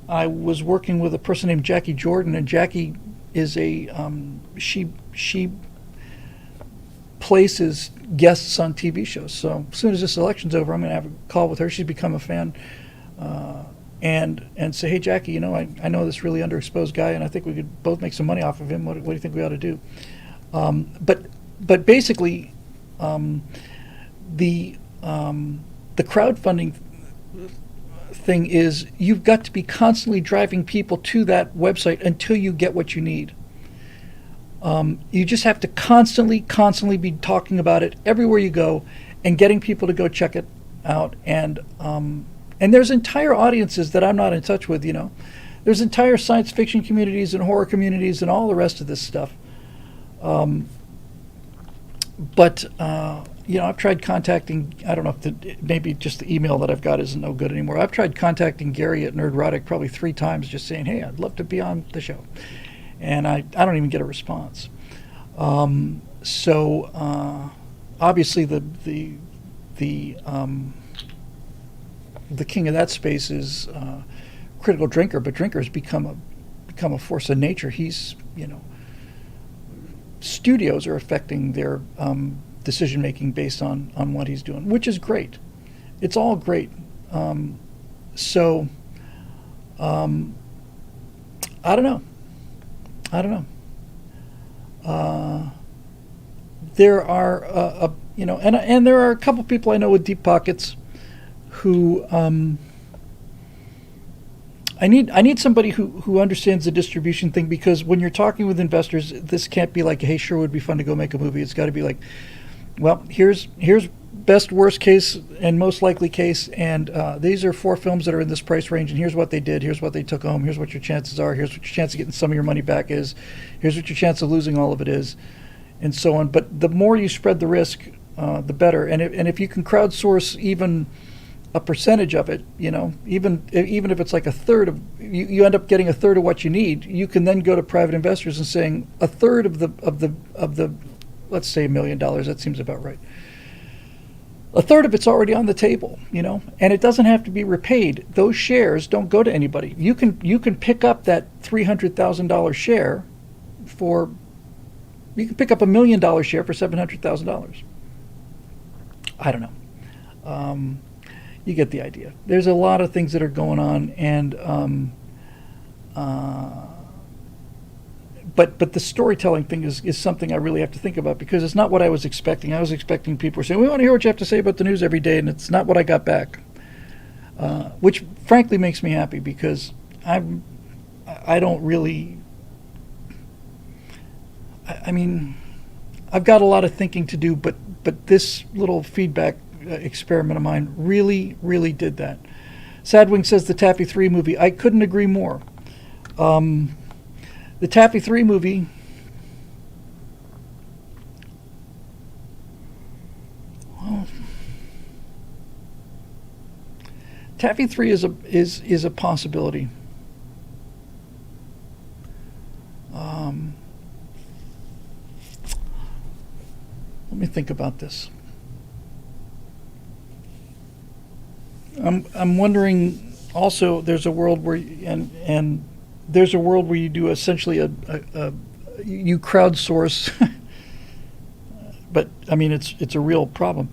I was working with a person named Jackie Jordan, and Jackie is she places guests on TV shows. So as soon as this election's over, I'm going to have a call with her. She's become a fan, and say, hey, Jackie, I know this really underexposed guy, and I think we could both make some money off of him. What do you think we ought to do? But basically, the crowdfunding thing is you've got to be constantly driving people to that website until you get what you need. You just have to constantly be talking about it everywhere you go and getting people to go check it out. And there's entire audiences that I'm not in touch with, There's entire science fiction communities and horror communities and all the rest of this stuff. I've tried contacting, I don't know if maybe just the email that I've got isn't no good anymore. I've tried contacting Gary at Rhetoric probably 3 times, just saying, hey, I'd love to be on the show. And I don't even get a response. Obviously the king of that space is Critical Drinker, but Drinker's become a force of nature. He's, studios are affecting their decision making based on what he's doing, which is great. It's all great. I don't know. There are, and there are a couple people I know with deep pockets who I need somebody who understands the distribution thing, because when you're talking with investors, this can't be like, hey, sure, it would be fun to go make a movie. It's got to be like, well, here's best, worst case, and most likely case, and these are 4 films that are in this price range, and here's what they did, here's what they took home, here's what your chances are, here's what your chance of getting some of your money back is, here's what your chance of losing all of it is, and so on. But the more you spread the risk, the better. And if you can crowdsource even a percentage of it, even if it's like a third of, you end up getting a third of what you need, you can then go to private investors and saying a third of the let's say $1 million, that seems about right. A third of it's already on the table, and it doesn't have to be repaid. Those shares don't go to anybody. You can pick up that $300,000 share you can pick up $1 million share for $700,000. I don't know. You get the idea. There's a lot of things that are going on, and but the storytelling thing is something I really have to think about, because it's not what I was expecting. I was expecting people saying, we want to hear what you have to say about the news every day, and it's not what I got back, which frankly makes me happy, because I don't really. I mean, I've got a lot of thinking to do, but this little feedback experiment of mine really did that. Sadwing says the Taffy 3 movie. I couldn't agree more. The Taffy 3 movie, well, Taffy 3 is a possibility. Let me think about this. I'm wondering also, there's a world where and there's a world where you do essentially you crowdsource, but I mean it's a real problem.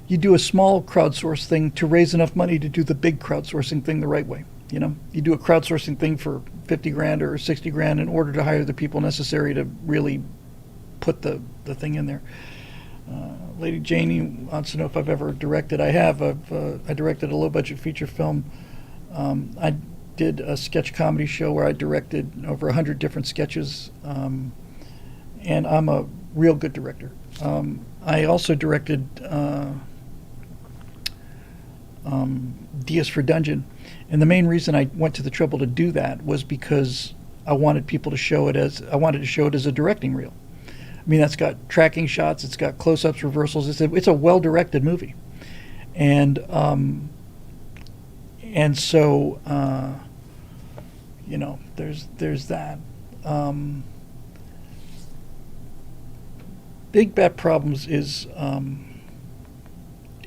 You do a small crowdsource thing to raise enough money to do the big crowdsourcing thing the right way. You know, you do a crowdsourcing thing for 50 grand or 60 grand in order to hire the people necessary to really put the thing in there. Lady Janie wants to know if I've ever directed. I have. I directed a low-budget feature film. I did a sketch comedy show where I directed over 100 different sketches, and I'm a real good director. I also directed Diaz for Dungeon, and the main reason I went to the trouble to do that was because I wanted people to show it as a directing reel. I mean, that's got tracking shots, it's got close-ups, reversals. It's a well-directed movie, and so you know, there's that. Big Bad Problems is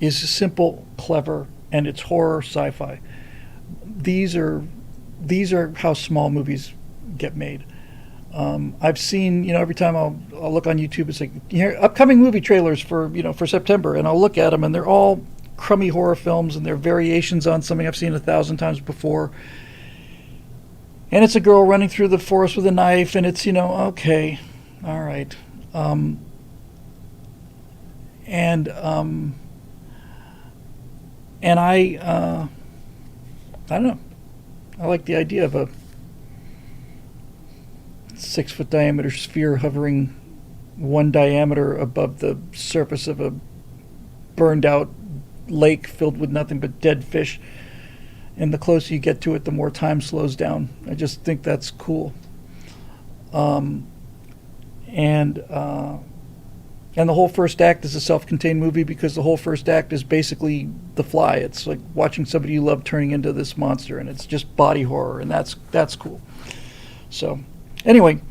simple, clever, and it's horror sci-fi. These are how small movies get made. I've seen, you know, every time I'll look on YouTube, it's like, here, upcoming movie trailers for September, and I'll look at them, and they're all crummy horror films, and they're variations on something I've seen 1,000 times before. And it's a girl running through the forest with a knife, and it's, you know, okay, all right. And I don't know. I like the idea of a 6-foot diameter sphere hovering 1 diameter above the surface of a burned out lake filled with nothing but dead fish. And the closer you get to it, the more time slows down. I just think that's cool. And the whole first act is a self-contained movie because the whole first act is basically The Fly. It's like watching somebody you love turning into this monster, and it's just body horror, and that's cool. So anyway,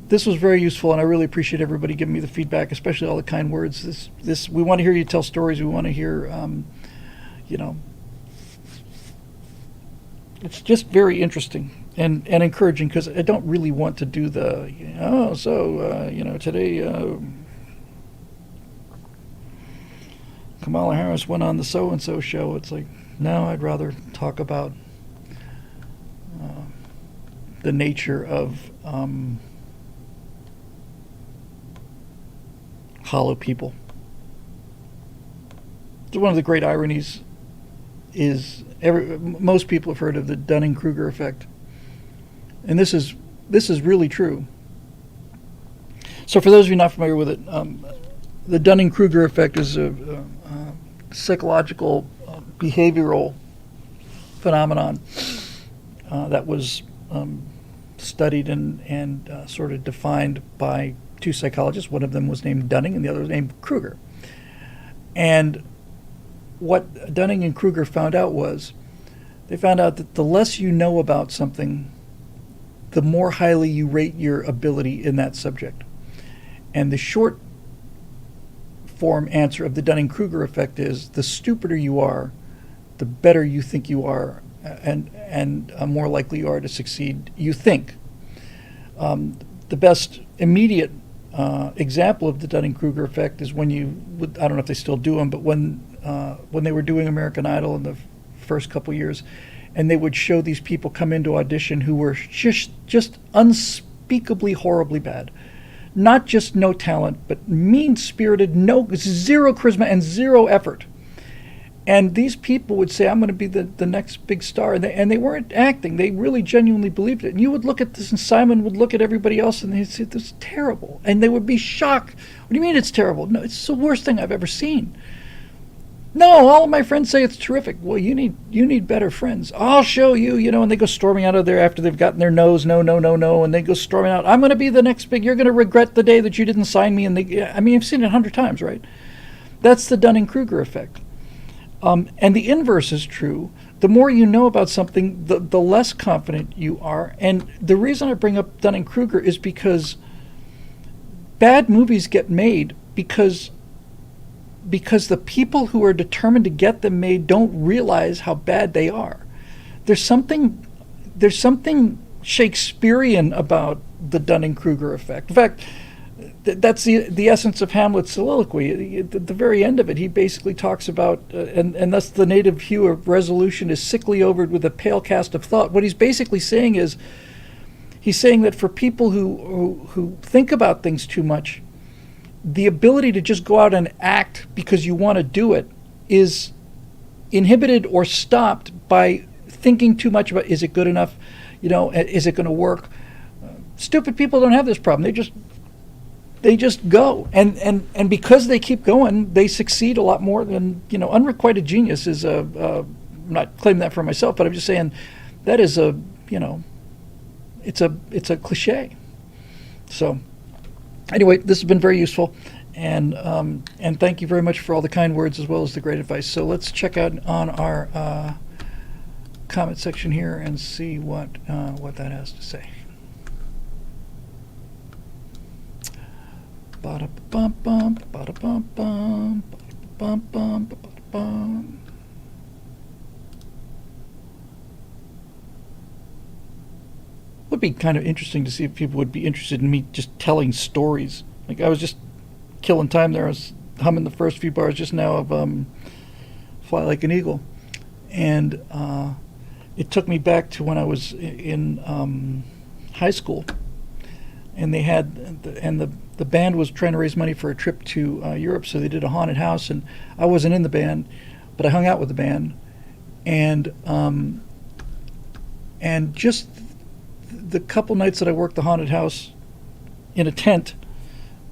this was very useful, and I really appreciate everybody giving me the feedback, especially all the kind words. This we want to hear you tell stories. We want to hear, you know, it's just very interesting and encouraging, because I don't really want to do the, you know, today Kamala Harris went on the so-and-so show. It's like, no, I'd rather talk about the nature of hollow people. So one of the great ironies is most people have heard of the Dunning-Kruger effect, and this is really true. So for those of you not familiar with it, the Dunning-Kruger effect is a psychological behavioral phenomenon that was studied and sort of defined by two psychologists. One of them was named Dunning and the other was named Kruger. And what Dunning and Kruger found out was, they found out that the less you know about something, the more highly you rate your ability in that subject. And the short form answer of the Dunning-Kruger effect is, the stupider you are, the better you think you are, and more likely you are to succeed, you think. The best immediate example of the Dunning-Kruger effect is when I don't know if they still do them, but when they were doing American Idol in the first couple years, and they would show these people come into audition who were just unspeakably horribly bad. Not just no talent, but mean-spirited, zero charisma and zero effort. And these people would say, I'm going to be the next big star. And they weren't acting. They really genuinely believed it. And you would look at this, and Simon would look at everybody else, and they'd say, this is terrible. And they would be shocked. What do you mean it's terrible? No, it's the worst thing I've ever seen. No, all of my friends say it's terrific. Well, you need better friends. I'll show you, and they go storming out of there after they've gotten their no's, no, and they go storming out. I'm going to be the next big, you're going to regret the day that you didn't sign me. And I've seen it 100 times, right? That's the Dunning-Kruger effect. And the inverse is true. The more you know about something, the less confident you are. And the reason I bring up Dunning-Kruger is because bad movies get made because the people who are determined to get them made don't realize how bad they are. There's something Shakespearean about the Dunning-Kruger effect. In fact, that's the essence of Hamlet's soliloquy. At the very end of it, he basically talks about, and thus the native hue of resolution is sickly overed with a pale cast of thought. What he's basically saying is, he's saying that for people who think about things too much, the ability to just go out and act because you want to do it is inhibited or stopped by thinking too much about, is it good enough? Is it going to work? Stupid people don't have this problem. They just go, and because they keep going, they succeed a lot more than unrequited genius is I'm not claiming that for myself, but I'm just saying that is it's a cliche. So anyway, this has been very useful, and thank you very much for all the kind words as well as the great advice. So let's check out on our comment section here and see what that has to say. Ba-da-bum-bum, ba-da-bum-bum, ba-da-bum-bum, ba-da-bum. Would be kind of interesting to see if people would be interested in me just telling stories. Like, I was just killing time there. I was humming the first few bars just now of Fly Like an Eagle. And it took me back to when I was in high school. And they had, the band was trying to raise money for a trip to Europe, so they did a haunted house. And I wasn't in the band, but I hung out with the band. And just the couple nights that I worked the haunted house in a tent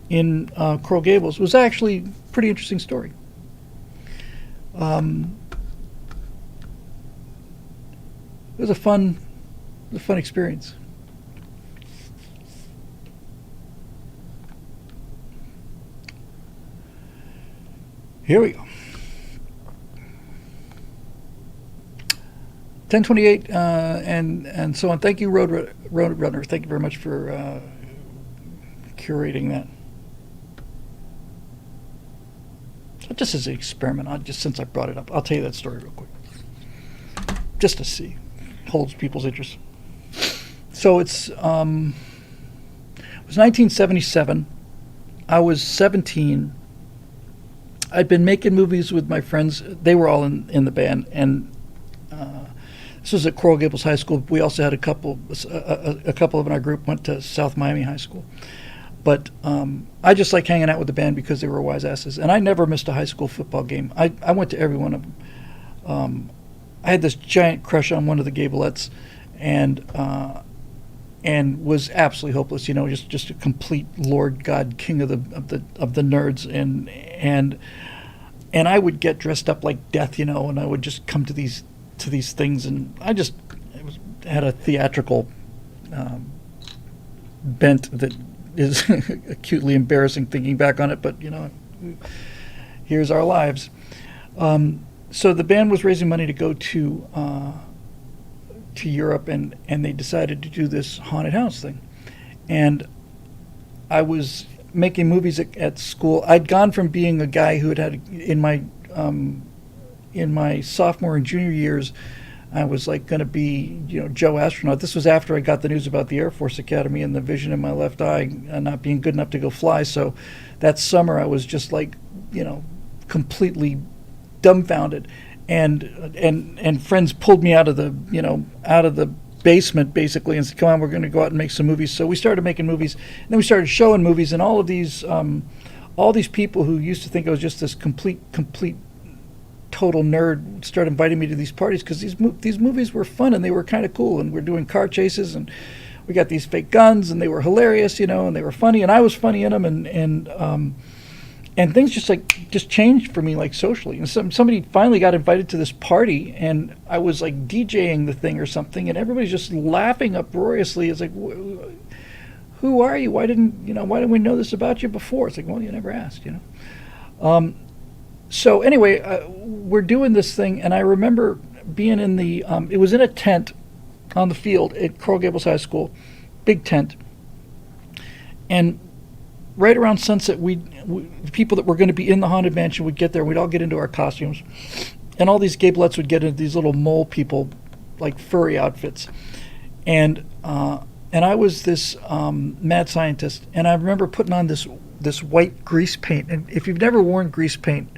in Coral Gables was actually a pretty interesting story. It was a fun experience. Here we go. 1028 and so on. Thank you, Road Runner. Thank you very much for curating that. So just as an experiment, since I brought it up, I'll tell you that story real quick, just to see, holds people's interest. So it was 1977. I was 17. I'd been making movies with my friends. They were all in the band, and this was at Coral Gables High School. We also had a couple in our group went to South Miami High School. But I just like hanging out with the band because they were wise asses. And I never missed a high school football game. I went to every one of them. I had this giant crush on one of the Gablettes, and was absolutely hopeless. Just a complete Lord God King of the nerds. And I would get dressed up like death, and I would just come to these things, and had a theatrical bent that is acutely embarrassing thinking back on it, but here's our lives. So the band was raising money to go to Europe, and they decided to do this haunted house thing. And I was making movies at school. I'd gone from being a guy who had in my sophomore and junior years, I was like going to be, Joe Astronaut. This was after I got the news about the Air Force Academy and the vision in my left eye not being good enough to go fly. So that summer I was just like, completely dumbfounded. And friends pulled me out of the basement basically and said, come on, we're going to go out and make some movies. So we started making movies, and then we started showing movies, and all these people who used to think I was just this complete total nerd started inviting me to these parties because these movies were fun and they were kind of cool, and we're doing car chases, and we got these fake guns, and they were hilarious, and they were funny, and I was funny in them, and things just changed for me, like socially. And somebody finally got invited to this party, and I was like DJing the thing or something, and everybody's just laughing uproariously. It's like, who are you? Why didn't we know this about you before? It's like, well, you never asked, So anyway, we're doing this thing, and I remember being in it was in a tent on the field at Coral Gables High School, big tent, and right around sunset, the people that were going to be in the Haunted Mansion would get there. We'd all get into our costumes. And all these gabelettes would get into these little mole people, like furry outfits. And I was this mad scientist. And I remember putting on this white grease paint. And if you've never worn grease paint,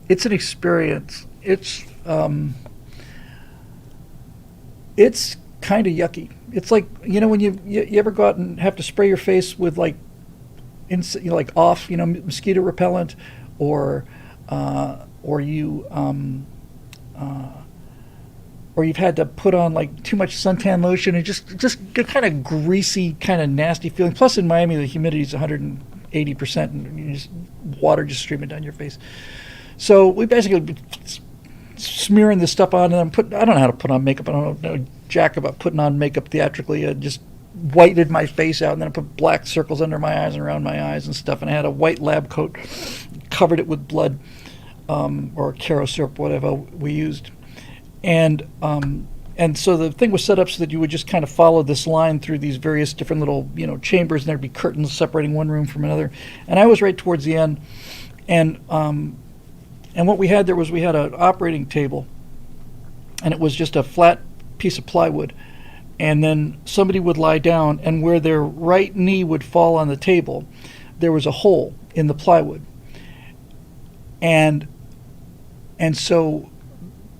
it's an experience. It's kind of yucky. It's like, when you ever go out and have to spray your face with like mosquito repellent, or you've had to put on like too much suntan lotion and just get kind of greasy, kind of nasty feeling. Plus in Miami the humidity is 180% and water just streaming down your face. So we basically smearing this stuff on, and I don't know how to put on makeup. I don't know jack about putting on makeup theatrically. I just whited my face out, and then I put black circles under my eyes and around my eyes and stuff, and I had a white lab coat, covered it with blood, or Caro syrup, whatever we used. And so the thing was set up so that you would just kind of follow this line through these various different little, chambers, and there'd be curtains separating one room from another. And I was right towards the end, and what we had there was we had an operating table, and it was just a flat piece of plywood. And then somebody would lie down, and where their right knee would fall on the table, there was a hole in the plywood. And so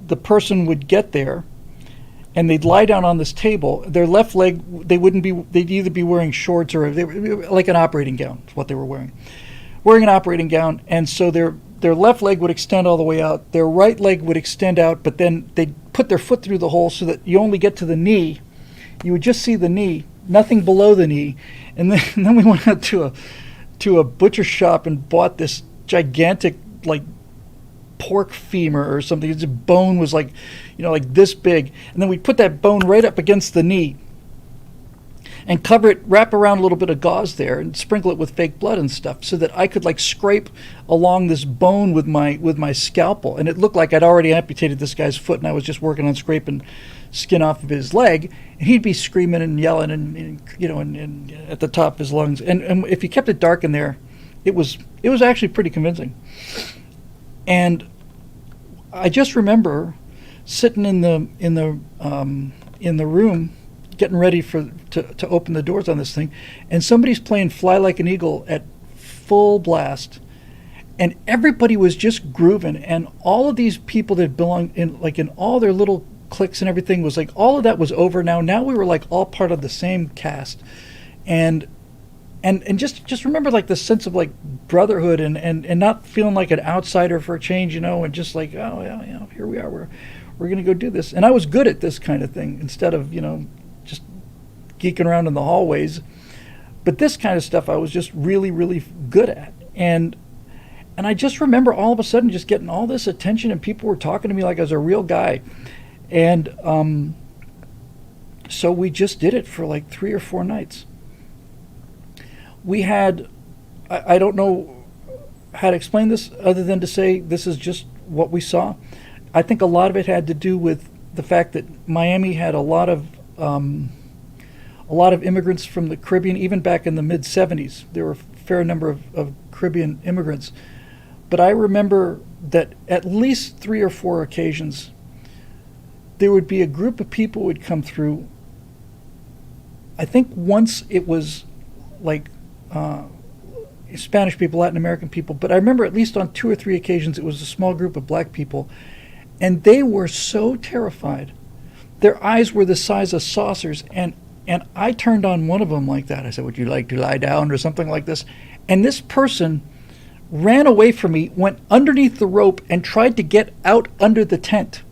the person would get there, and they'd lie down on this table. Their left leg, they'd either be wearing shorts or like an operating gown, is what they were wearing. Wearing an operating gown, and so their left leg would extend all the way out. Their right leg would extend out, but then they'd put their foot through the hole so that you only get to the knee. You would just see the knee, nothing below the knee. And then we went out to a butcher shop and bought this gigantic, like, pork femur or something. Its bone was like, like this big. And then we'd put that bone right up against the knee and wrap around a little bit of gauze there and sprinkle it with fake blood and stuff so that I could like scrape along this bone with my scalpel. And it looked like I'd already amputated this guy's foot, and I was just working on scraping skin off of his leg, and he'd be screaming and yelling and at the top of his lungs. And if you kept it dark in there, it was actually pretty convincing. And I just remember sitting in the room, getting ready to open the doors on this thing, and somebody's playing Fly Like an Eagle at full blast, and everybody was just grooving, and all of these people that belonged in all their little cliques and everything was like, all of that was over now. Now we were like all part of the same cast, and just remember like the sense of like brotherhood and not feeling like an outsider for a change, and just like, oh yeah, here we are, we're gonna go do this. And I was good at this kind of thing instead of just geeking around in the hallways. But this kind of stuff I was just really, really good at. And I just remember all of a sudden just getting all this attention, and people were talking to me like I was a real guy. And so we just did it for like 3 or 4 nights. We had, I don't know how to explain this other than to say this is just what we saw. I think a lot of it had to do with the fact that Miami had a lot of immigrants from the Caribbean. Even back in the mid-'70s, there were a fair number of Caribbean immigrants. But I remember that at least 3 or 4 occasions, there would be a group of people who would come through. I think once it was like Spanish people, Latin American people, but I remember at least on 2 or 3 occasions it was a small group of black people, and they were so terrified. Their eyes were the size of saucers, and I turned on one of them like that. I said, "Would you like to lie down?" or something like this. And this person ran away from me, went underneath the rope, and tried to get out under the tent.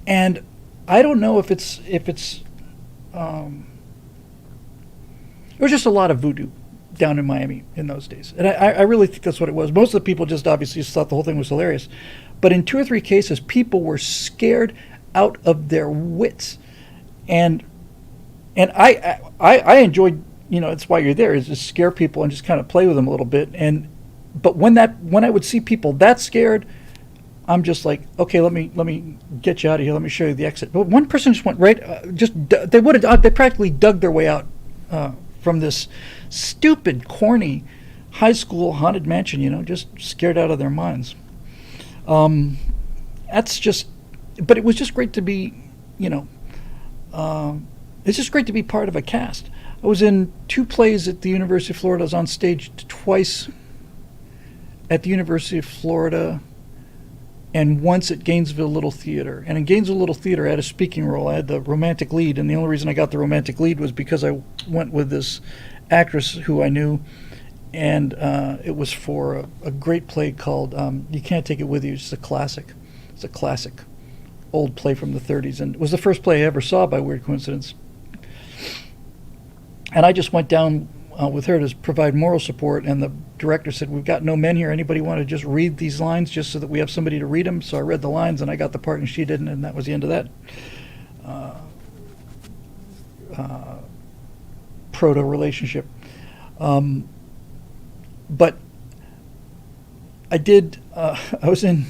And I don't know if it's there was just a lot of voodoo down in Miami in those days. And I really think that's what it was. Most of the people just obviously thought the whole thing was hilarious. But in 2 or 3 cases, people were scared out of their wits. And I enjoyed, it's why you're there, is to scare people and just kind of play with them a little bit. But when I would see people that scared, I'm just like, okay, let me get you out of here. Let me show you the exit. But one person just went right, they practically dug their way out from this stupid, corny high school haunted mansion, just scared out of their minds. That's just, but it was just great to be, it's just great to be part of a cast. I was in 2 plays at the University of Florida. I was on stage twice at the University of Florida and once at Gainesville Little Theater. And in Gainesville Little Theater, I had a speaking role. I had the romantic lead, and the only reason I got the romantic lead was because I went with this actress who I knew, and it was for a great play called You Can't Take It With You. It's a classic. It's a classic old play from the 30s, and it was the first play I ever saw by weird coincidence. And I just went down with her to provide moral support, and the director said, "We've got no men here. Anybody want to just read these lines just so that we have somebody to read them?" So I read the lines, and I got the part, and she didn't, and that was the end of that proto-relationship. But I did. I was in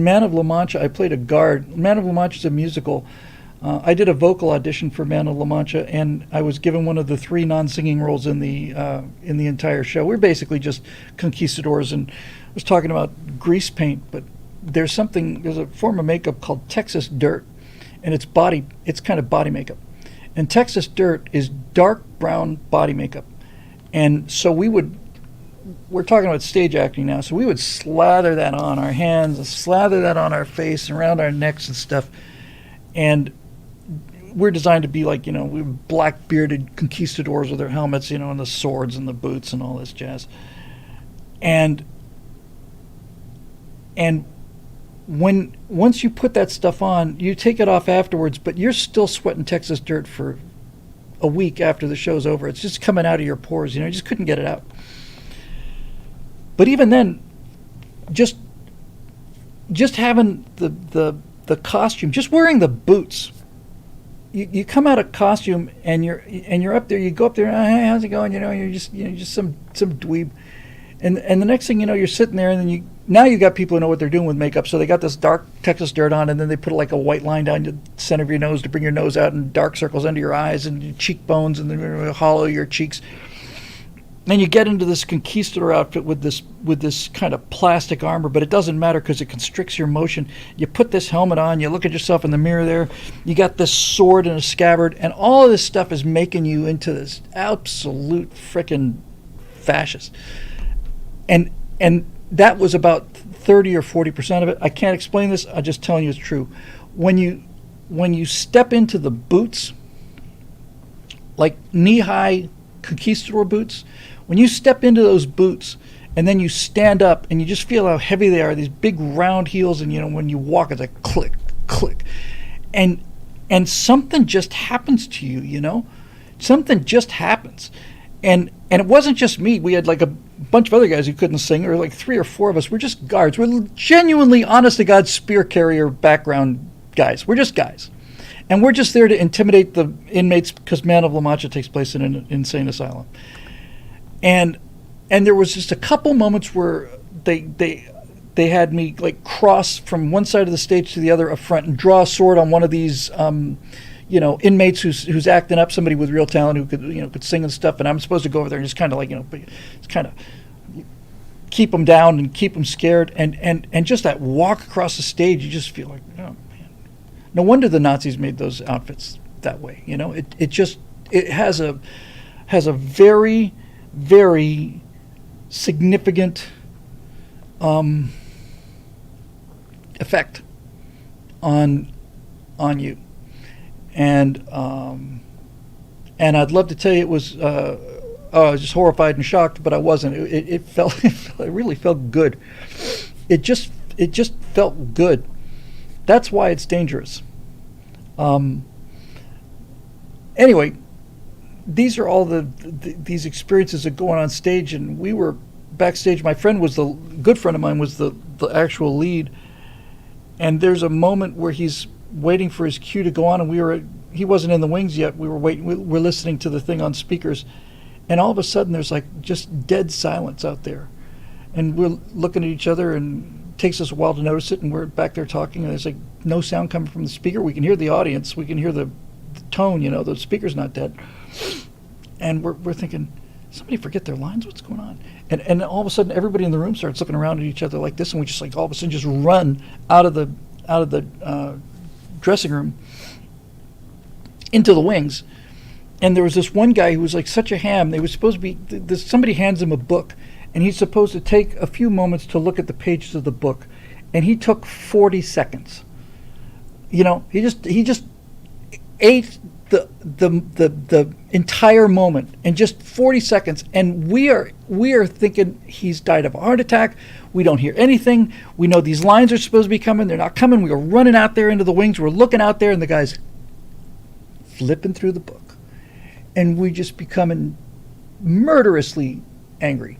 Man of La Mancha. I played a guard. Man of La Mancha is a musical. I did a vocal audition for Man of La Mancha, and I was given one of the 3 non-singing roles in the entire show. We're basically just conquistadors, and I was talking about grease paint, but there's a form of makeup called Texas dirt, and it's kind of body makeup. And Texas dirt is dark brown body makeup. And so we're talking about stage acting now, so we would slather that on our hands, and slather that on our face, and around our necks and stuff. And we're designed to be like, we're black bearded conquistadors with their helmets, and the swords and the boots and all this jazz. And once you put that stuff on, you take it off afterwards, but you're still sweating Texas dirt for a week after the show's over. It's just coming out of your pores, you just couldn't get it out. But even then, just having the costume, just wearing the boots. You come out of costume and you're up there. You go up there. Hey, how's it going? You're just some dweeb, and the next thing you know, you're sitting there, and then now you got people who know what they're doing with makeup. So they got this dark Texas dirt on, and then they put like a white line down the center of your nose to bring your nose out, and dark circles under your eyes and your cheekbones, and then hollow your cheeks. And you get into this conquistador outfit with this kind of plastic armor, but it doesn't matter because it constricts your motion. You put this helmet on, you look at yourself in the mirror there, you got this sword and a scabbard, and all of this stuff is making you into this absolute frickin' fascist. And that was about 30 or 40% of it. I can't explain this, I'm just telling you it's true. When you step into the boots, like knee-high conquistador boots, when you step into those boots and then you stand up and you just feel how heavy they are, these big round heels, and when you walk it's like click, click, and something just happens to you, something just happens. And it wasn't just me. We had like a bunch of other guys who couldn't sing, or like 3 or 4 of us. We're just guards. We're genuinely, honest to God, spear carrier background guys. We're just guys. And we're just there to intimidate the inmates because Man of La Mancha takes place in an insane asylum. And there was just a couple moments where they had me like cross from one side of the stage to the other up front and draw a sword on one of these inmates who's acting up, somebody with real talent who could sing and stuff, and I'm supposed to go over there and just kind of kind of keep them down and keep them scared, and just that walk across the stage, you just feel like, oh man, no wonder the Nazis made those outfits that way. It has a very, very significant effect on you. And I'd love to tell you it was I was just horrified and shocked, but I wasn't. It really felt good. It just felt good. That's why it's dangerous. Anyway, these are all these experiences of going on stage, and we were backstage. My friend was good friend of mine was the actual lead, and there's a moment where he's waiting for his cue to go on, and he wasn't in the wings yet. We were waiting. We're listening to the thing on speakers, and all of a sudden there's like just dead silence out there, and we're looking at each other, and it takes us a while to notice it, and we're back there talking, and there's like no sound coming from the speaker. We can hear the audience. We can hear the tone. The speaker's not dead, and we're thinking, somebody forget their lines? What's going on? And all of a sudden, everybody in the room starts looking around at each other like this, and we just like all of a sudden just run out of the dressing room into the wings. And there was this one guy who was like such a ham. They were supposed to be. Somebody hands him a book, and he's supposed to take a few moments to look at the pages of the book, and he took 40 seconds. You know, he just ate the entire moment in just 40 seconds, and we are thinking he's died of a heart attack. We don't hear anything. We know these lines are supposed to be coming. They're not coming. We are running out there into the wings. We're looking out there, and the guy's flipping through the book, and we just becoming murderously angry,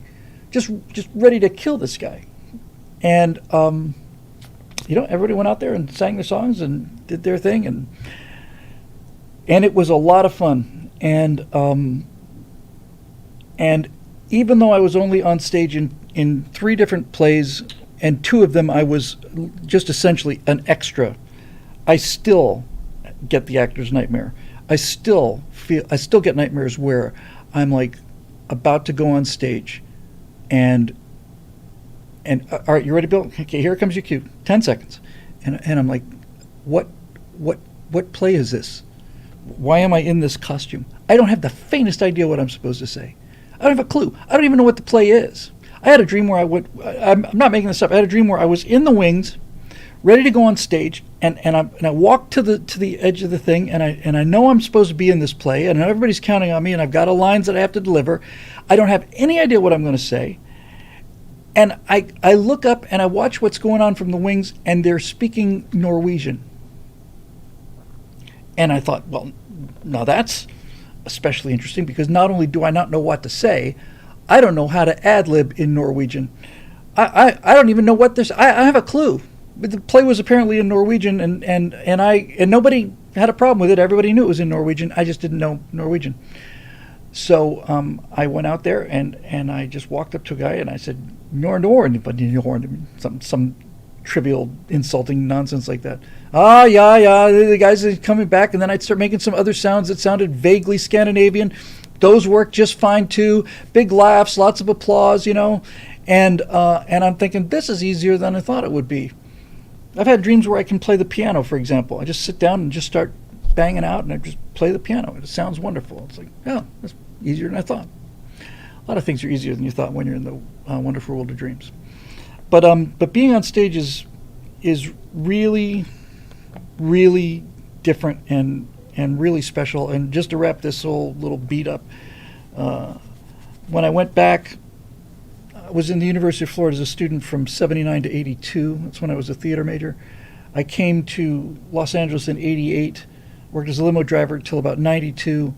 just ready to kill this guy. And everybody went out there and sang their songs and did their thing, and it was a lot of fun. And even though I was only on stage in 3 different plays, and 2 of them I was just essentially an extra, I still get the actor's nightmare. I still get nightmares where I'm like about to go on stage, and all right, you ready, Bill? Okay, here comes your cue. 10 seconds, and I'm like, what play is this? Why am I in this costume? I don't have the faintest idea what I'm supposed to say. I don't have a clue. I don't even know what the play is. I had a dream where I'm not making this up. I had a dream where I was in the wings, ready to go on stage, and I walked to the edge of the thing, and I know I'm supposed to be in this play, and everybody's counting on me, and I've got lines that I have to deliver. I don't have any idea what I'm going to say. And I look up and I watch what's going on from the wings, and they're speaking Norwegian. And I thought, well, now that's especially interesting, because not only do I not know what to say, I don't know how to ad-lib in Norwegian. I don't even know what this. I have a clue. But the play was apparently in Norwegian, and nobody had a problem with it. Everybody knew it was in Norwegian. I just didn't know Norwegian. So I went out there and I just walked up to a guy and I said, some trivial, insulting nonsense like that. Yeah, the guys are coming back, and then I'd start making some other sounds that sounded vaguely Scandinavian. Those worked just fine too. Big laughs, lots of applause, and I'm thinking, this is easier than I thought it would be. I've had dreams where I can play the piano, for example. I just sit down and just start banging out, and I just play the piano. It sounds wonderful. It's like, yeah, that's easier than I thought. A lot of things are easier than you thought when you're in the wonderful world of dreams. But being on stage is really, really different and really special. And just to wrap this whole little beat up, when I went back, I was in the University of Florida as a student from 79 to 82. That's when I was a theater major. I came to Los Angeles in 88, worked as a limo driver until about 92.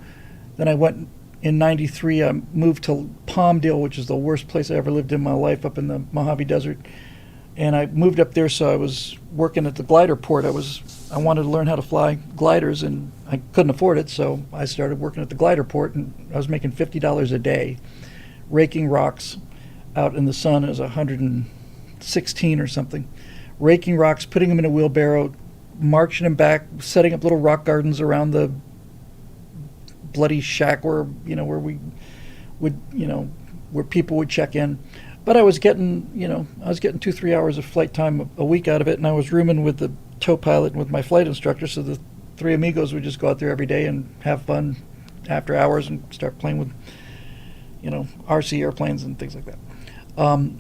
Then I went in 93. I moved to Palmdale, which is the worst place I ever lived in my life, up in the Mojave Desert. And I moved up there, so I was working at the glider port. I wanted to learn how to fly gliders, and I couldn't afford it, so I started working at the glider port, and I was making $50 a day, raking rocks out in the sun. It was 116 or something. Raking rocks, putting them in a wheelbarrow, marching them back, setting up little rock gardens around the bloody shack where we would, where people would check in. But I was getting 2-3 hours of flight time a week out of it, and I was rooming with the tow pilot and with my flight instructor, so the 3 amigos would just go out there every day and have fun after hours and start playing with, RC airplanes and things like that. I'll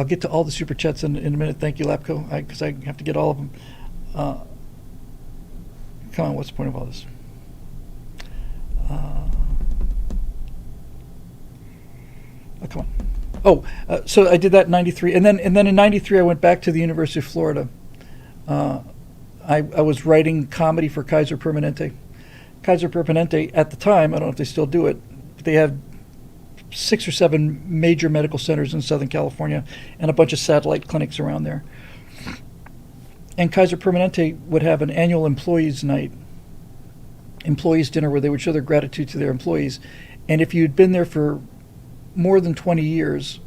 get to all the super chats in a minute. Thank you, Lapco, because I have to get all of them. Come on, what's the point of all this? Come on. So I did that in 93, and then in 93 I went back to the University of Florida. I was writing comedy for Kaiser Permanente. Kaiser Permanente at the time, I don't know if they still do it, but they had 6 or 7 major medical centers in Southern California and a bunch of satellite clinics around there. And Kaiser Permanente would have an annual employees night, employees dinner, where they would show their gratitude to their employees. And if you'd been there for more than 20 years,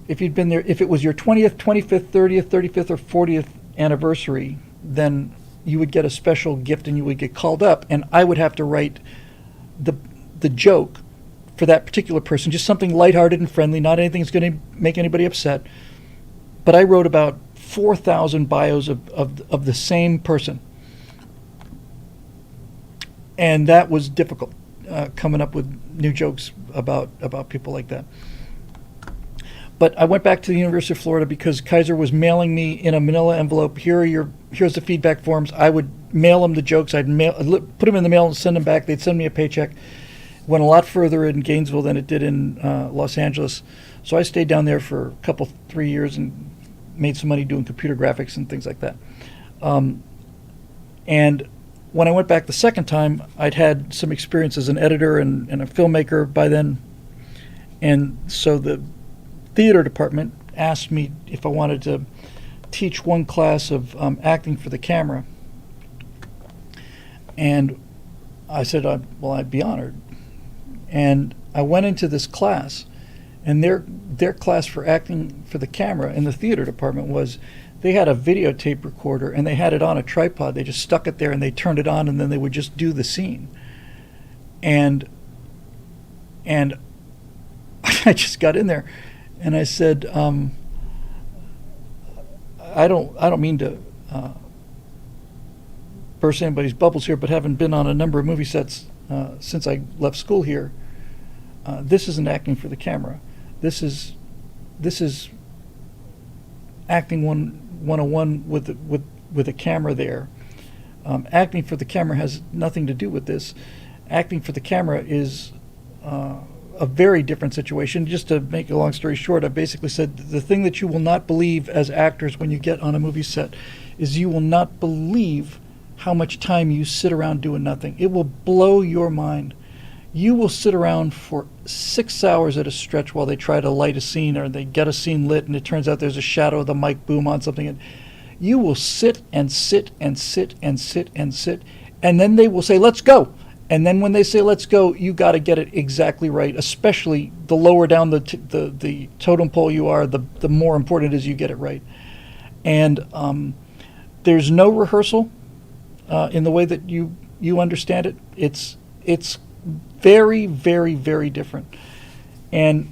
if it was your 20th, 25th, 30th, 35th, or 40th anniversary, then you would get a special gift and you would get called up, and I would have to write the the joke for that particular person, just something lighthearted and friendly, not anything that's going to make anybody upset. But I wrote about 4,000 bios of the same person. And that was difficult, coming up with new jokes about people like that. But I went back to the University of Florida because Kaiser was mailing me in a manila envelope, here's the feedback forms. I would mail them the jokes. I'd put them in the mail and send them back. They'd send me a paycheck. Went a lot further in Gainesville than it did in Los Angeles. So I stayed down there for a couple, 3 years and made some money doing computer graphics and things like that. And when I went back the second time, I'd had some experience as an editor and a filmmaker by then. And so the theater department asked me if I wanted to teach one class of acting for the camera. And I said, well, I'd be honored. And I went into this class, and their class for acting for the camera in the theater department was, they had a videotape recorder and they had it on a tripod. They just stuck it there and they turned it on, and then they would just do the scene. And I just got in there and I said, I don't mean to burst anybody's bubbles here, but having been on a number of movie sets since I left school here, this isn't acting for the camera. This is acting 101 with a camera there. Acting for the camera has nothing to do with this. Acting for the camera is a very different situation. Just to make a long story short, I basically said the thing that you will not believe as actors when you get on a movie set is you will not believe how much time you sit around doing nothing. It will blow your mind. You will sit around for 6 hours at a stretch while they try to light a scene, or they get a scene lit and it turns out there's a shadow of the mic boom on something. And you will sit and sit and sit and sit and sit, and then they will say, let's go. And then when they say let's go, you got to get it exactly right, especially the lower down the totem pole you are, the more important it is you get it right. And there's no rehearsal in the way that you understand it. It's very, very, very different. And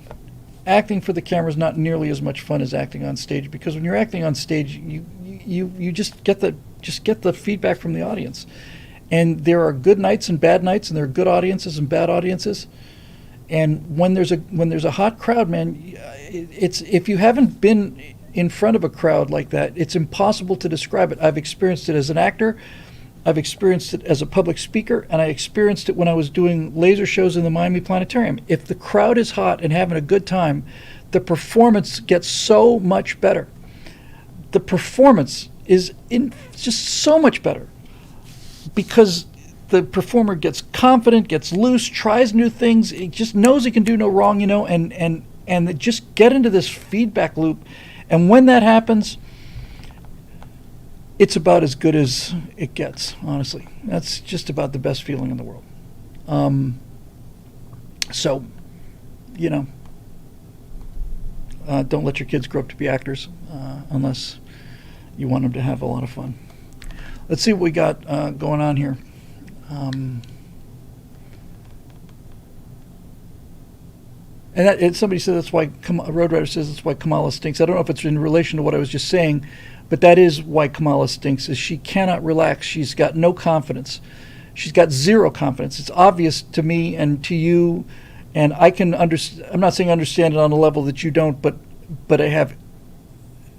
acting for the camera is not nearly as much fun as acting on stage, because when you're acting on stage, you just get the feedback from the audience. And there are good nights and bad nights, and there are good audiences and bad audiences. And when there's a hot crowd, man, it's, if you haven't been in front of a crowd like that, it's impossible to describe it. I've experienced it as an actor. I've experienced it as a public speaker, and I experienced it when I was doing laser shows in the Miami Planetarium. If the crowd is hot and having a good time, the performance gets so much better. The performance is just so much better because the performer gets confident, gets loose, tries new things. He just knows he can do no wrong, and they just get into this feedback loop. And when that happens, it's about as good as it gets, honestly. That's just about the best feeling in the world. So, don't let your kids grow up to be actors unless you want them to have a lot of fun. Let's see what we got going on here. And somebody said that's why, Road Rider says that's why Kamala stinks. I don't know if it's in relation to what I was just saying, but that is why Kamala stinks, is she cannot relax. She's got no confidence. She's got zero confidence. It's obvious to me and to you, and I can understand. I'm not saying understand it on a level that you don't, but I have,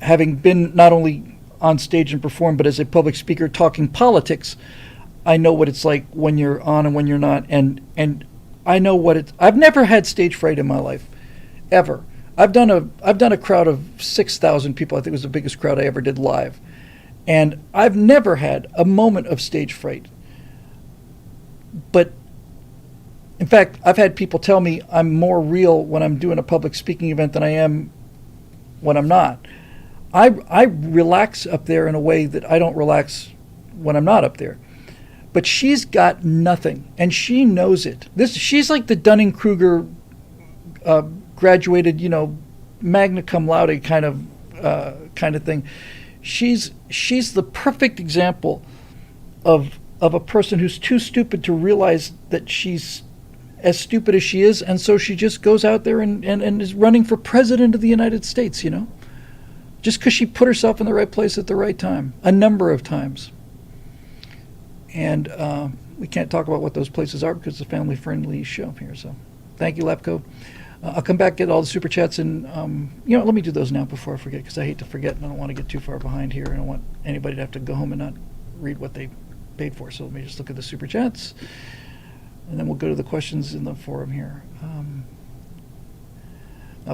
having been not only on stage and performed, but as a public speaker talking politics, I know what it's like when you're on and when you're not, and I know what it's. I've never had stage fright in my life, ever. I've done a crowd of 6,000 people. I think it was the biggest crowd I ever did live, and I've never had a moment of stage fright. But in fact, I've had people tell me I'm more real when I'm doing a public speaking event than I am when I'm not. I relax up there in a way that I don't relax when I'm not up there. But she's got nothing, and she knows it. She's like the Dunning-Kruger graduated, magna cum laude kind of thing. She's the perfect example of a person who's too stupid to realize that she's as stupid as she is, and so she just goes out there and is running for president of the United States, you know? Just because she put herself in the right place at the right time, a number of times. And we can't talk about what those places are because it's a family-friendly show here. So thank you, Lapco. I'll come back, get all the super chats, and let me do those now before I forget, because I hate to forget, and I don't want to get too far behind here. I don't want anybody to have to go home and not read what they paid for. So let me just look at the super chats, and then we'll go to the questions in the forum here.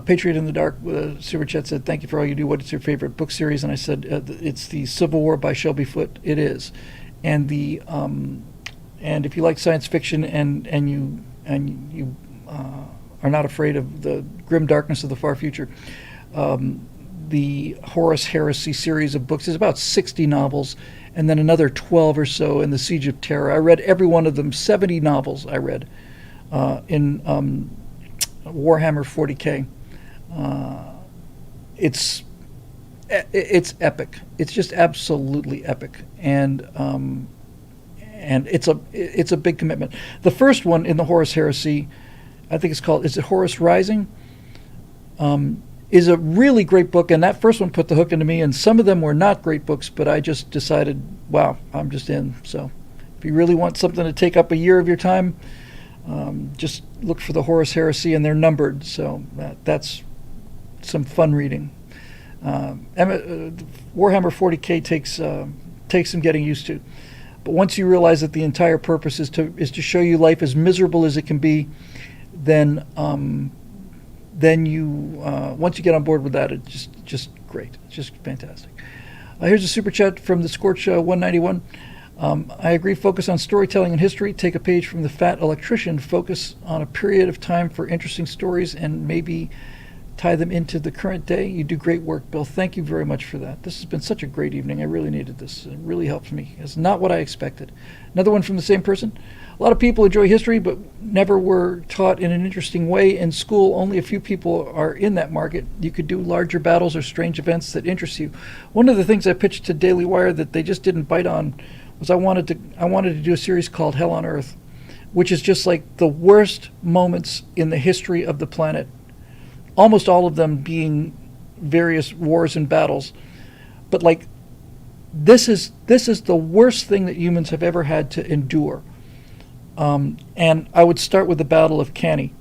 Patriot in the Dark with a super chat said, "Thank you for all you do. What is your favorite book series?" And I said, "It's the Civil War by Shelby Foote." It is, and and if you like science fiction and you are not afraid of the grim darkness of the far future, the Horus Heresy series of books is about 60 novels, and then another 12 or so in the Siege of Terror. I read every one of them. 70 novels I read in Warhammer 40K. It's epic. It's just absolutely epic, and it's a big commitment. The first one in the Horus Heresy, I think is it Horus Rising? Is a really great book, and that first one put the hook into me. And some of them were not great books, but I just decided, wow, I'm just in. So, if you really want something to take up a year of your time, just look for the Horus Heresy, and they're numbered, so that's some fun reading. Warhammer 40K takes some getting used to, but once you realize that the entire purpose is to show you life as miserable as it can be, then you once you get on board with that, it's just great. It's just fantastic. Here's a super chat from the Scorch 191. I agree, focus on storytelling and history. Take a page from the Fat Electrician. Focus on a period of time for interesting stories and maybe tie them into the current day. You do great work, Bill. Thank you very much for that. This has been such a great evening. I really needed this. It really helps me. It's not what I expected. Another one from the same person. A lot of people enjoy history, but never were taught in an interesting way in school. Only a few people are in that market. You could do larger battles or strange events that interest you. One of the things I pitched to Daily Wire that they just didn't bite on was I wanted to do a series called Hell on Earth, which is just like the worst moments in the history of the planet, almost all of them being various wars and battles. But like, this is the worst thing that humans have ever had to endure. And I would start with the Battle of Cannae,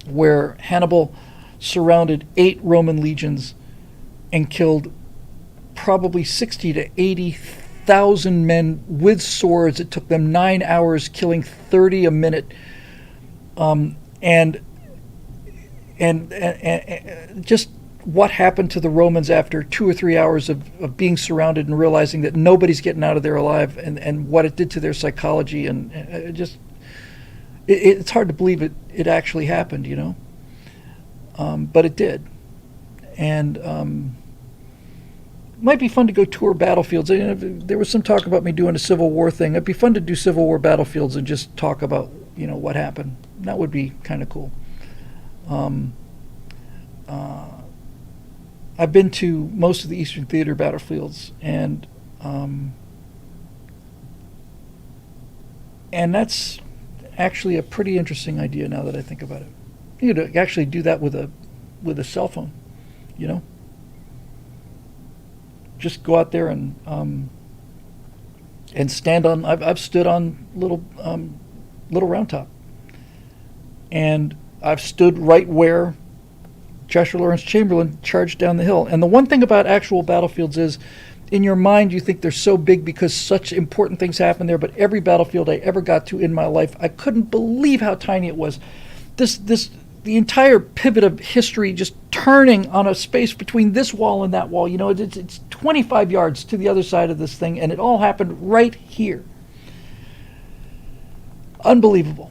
where Hannibal surrounded 8 Roman legions and killed probably 60 to 80,000 men with swords. It took them 9 hours, killing 30 a minute. And just what happened to the Romans after 2 or 3 hours of being surrounded and realizing that nobody's getting out of there alive, and what it did to their psychology, and it's hard to believe it actually happened, you know. But it did. And it might be fun to go tour battlefields. There was some talk about me doing a Civil War thing. It'd be fun to do Civil War battlefields and just talk about, you know, what happened. That would be kind of cool. I've been to most of the Eastern Theater battlefields, and that's actually a pretty interesting idea now that I think about it. You could actually do that with a cell phone, you know. Just go out there and stand on. I've stood on Little Round Top, and I've stood right where Joshua Lawrence Chamberlain charged down the hill. And the one thing about actual battlefields is, in your mind, you think they're so big because such important things happen there. But every battlefield I ever got to in my life, I couldn't believe how tiny it was. The entire pivot of history just turning on a space between this wall and that wall. You know, it's 25 yards to the other side of this thing, and it all happened right here. Unbelievable.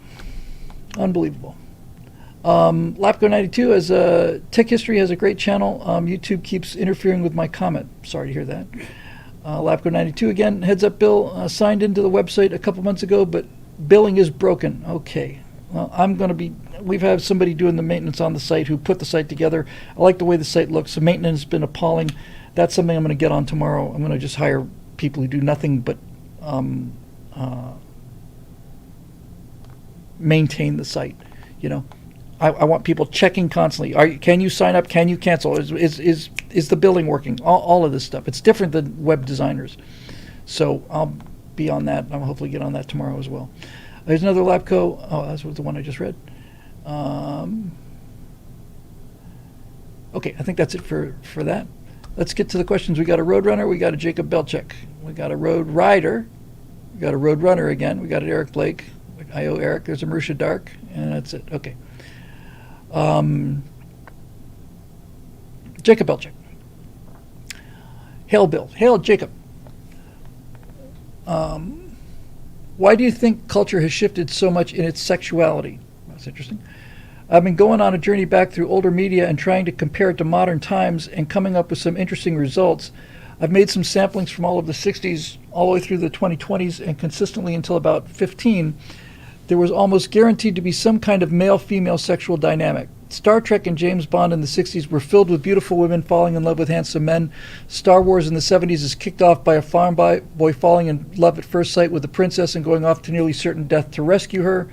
Lapco92 has Tech History has a great channel. YouTube keeps interfering with my comment. Sorry to hear that. Lapco92 again, heads up, Bill signed into the website a couple months ago, but billing is broken. Okay. Well, we've had somebody doing the maintenance on the site who put the site together. I like the way the site looks. The maintenance has been appalling. That's something I'm going to get on tomorrow. I'm going to just hire people who do nothing but maintain the site. You know, I want people checking constantly. Can you sign up? Can you cancel? Is the billing working? All of this stuff. It's different than web designers. So I'll be on that. I'll hopefully get on that tomorrow as well. There's another Labco. Oh, that's the one I just read. Okay, I think that's it for that. Let's get to the questions. We got a Roadrunner. We got a Jacob Belchek. We got a Road Rider. We got a Roadrunner again. We got an Eric Blake. I owe Eric. There's a Marusha Dark. And that's it. Okay. Jacob Belchek. Hail Bill. Hail Jacob. Why do you think culture has shifted so much in its sexuality? That's interesting. I've been going on a journey back through older media and trying to compare it to modern times and coming up with some interesting results. I've made some samplings from all of the 60s all the way through the 2020s and consistently until about 15. There was almost guaranteed to be some kind of male-female sexual dynamic. Star Trek and James Bond in the 60s were filled with beautiful women falling in love with handsome men. Star Wars in the 70s is kicked off by a farm boy falling in love at first sight with a princess and going off to nearly certain death to rescue her.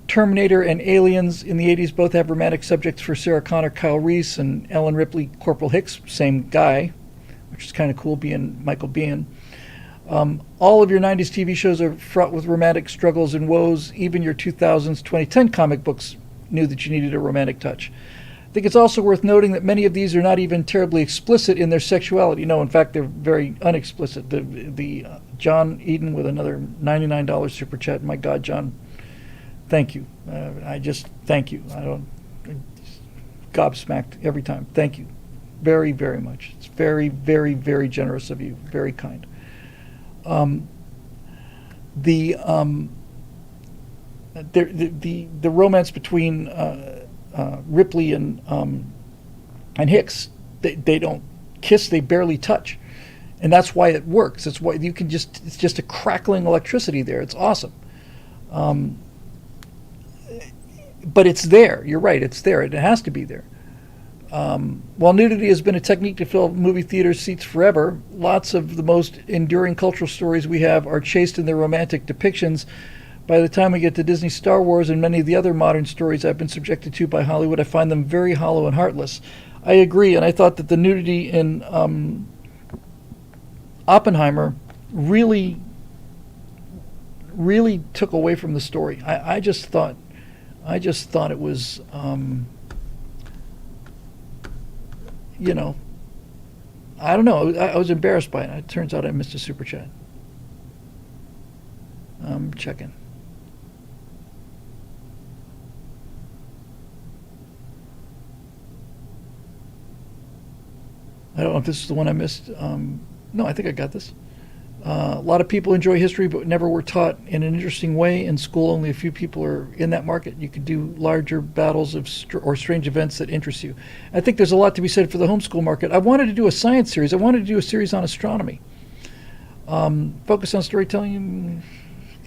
Terminator and Aliens in the 80s both have romantic subjects for Sarah Connor, Kyle Reese, and Ellen Ripley, Corporal Hicks, same guy, which is kind of cool being Michael Biehn. All of your 90s TV shows are fraught with romantic struggles and woes. Even your 2000s, 2010 comic books knew that you needed a romantic touch. I think it's also worth noting that many of these are not even terribly explicit in their sexuality. No, in fact, they're very unexplicit. The John Eden with another $99 super chat. My God, John, thank you. I just thank you. I don't gobsmacked every time. Thank you very, very much. It's very, very, very generous of you. Very kind. The romance between Ripley and Hicks, they don't kiss, they barely touch, and that's why it works. It's why it's just a crackling electricity there. It's awesome. But it's there. You're right. It's there. It has to be there. While nudity has been a technique to fill movie theater seats forever, lots of the most enduring cultural stories we have are chased in their romantic depictions. By the time we get to Disney, Star Wars, and many of the other modern stories I've been subjected to by Hollywood, I find them very hollow and heartless. I agree, and I thought that the nudity in Oppenheimer really took away from the story. I just thought it was, I don't know. I was embarrassed by it. It turns out I missed a super chat. I'm checking. I don't know if this is the one I missed. No, I think I got this. A lot of people enjoy history but never were taught in an interesting way. In school, only a few people are in that market. You could do larger battles or strange events that interest you. I think there's a lot to be said for the homeschool market. I wanted to do a science series. I wanted to do a series on astronomy. Focus on storytelling.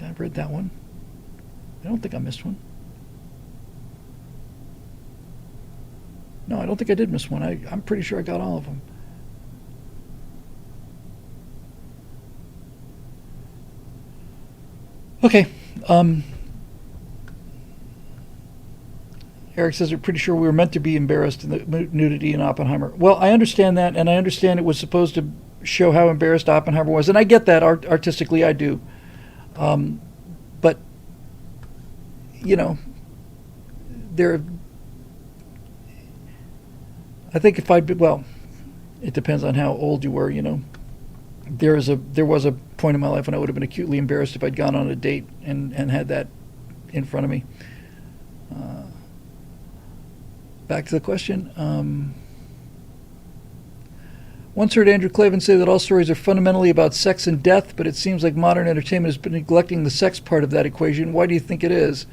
I've read that one. I don't think I missed one. No, I don't think I did miss one. I'm pretty sure I got all of them. Okay. Eric says we're pretty sure we were meant to be embarrassed in the nudity in Oppenheimer. Well, I understand that, and I understand it was supposed to show how embarrassed Oppenheimer was, and I get that artistically, I do. But, I think if it depends on how old you were, There was a point in my life when I would have been acutely embarrassed if I'd gone on a date and had that in front of me. Back to the question. Once heard Andrew Clavin say that all stories are fundamentally about sex and death, but it seems like modern entertainment has been neglecting the sex part of that equation. Why do you think it is?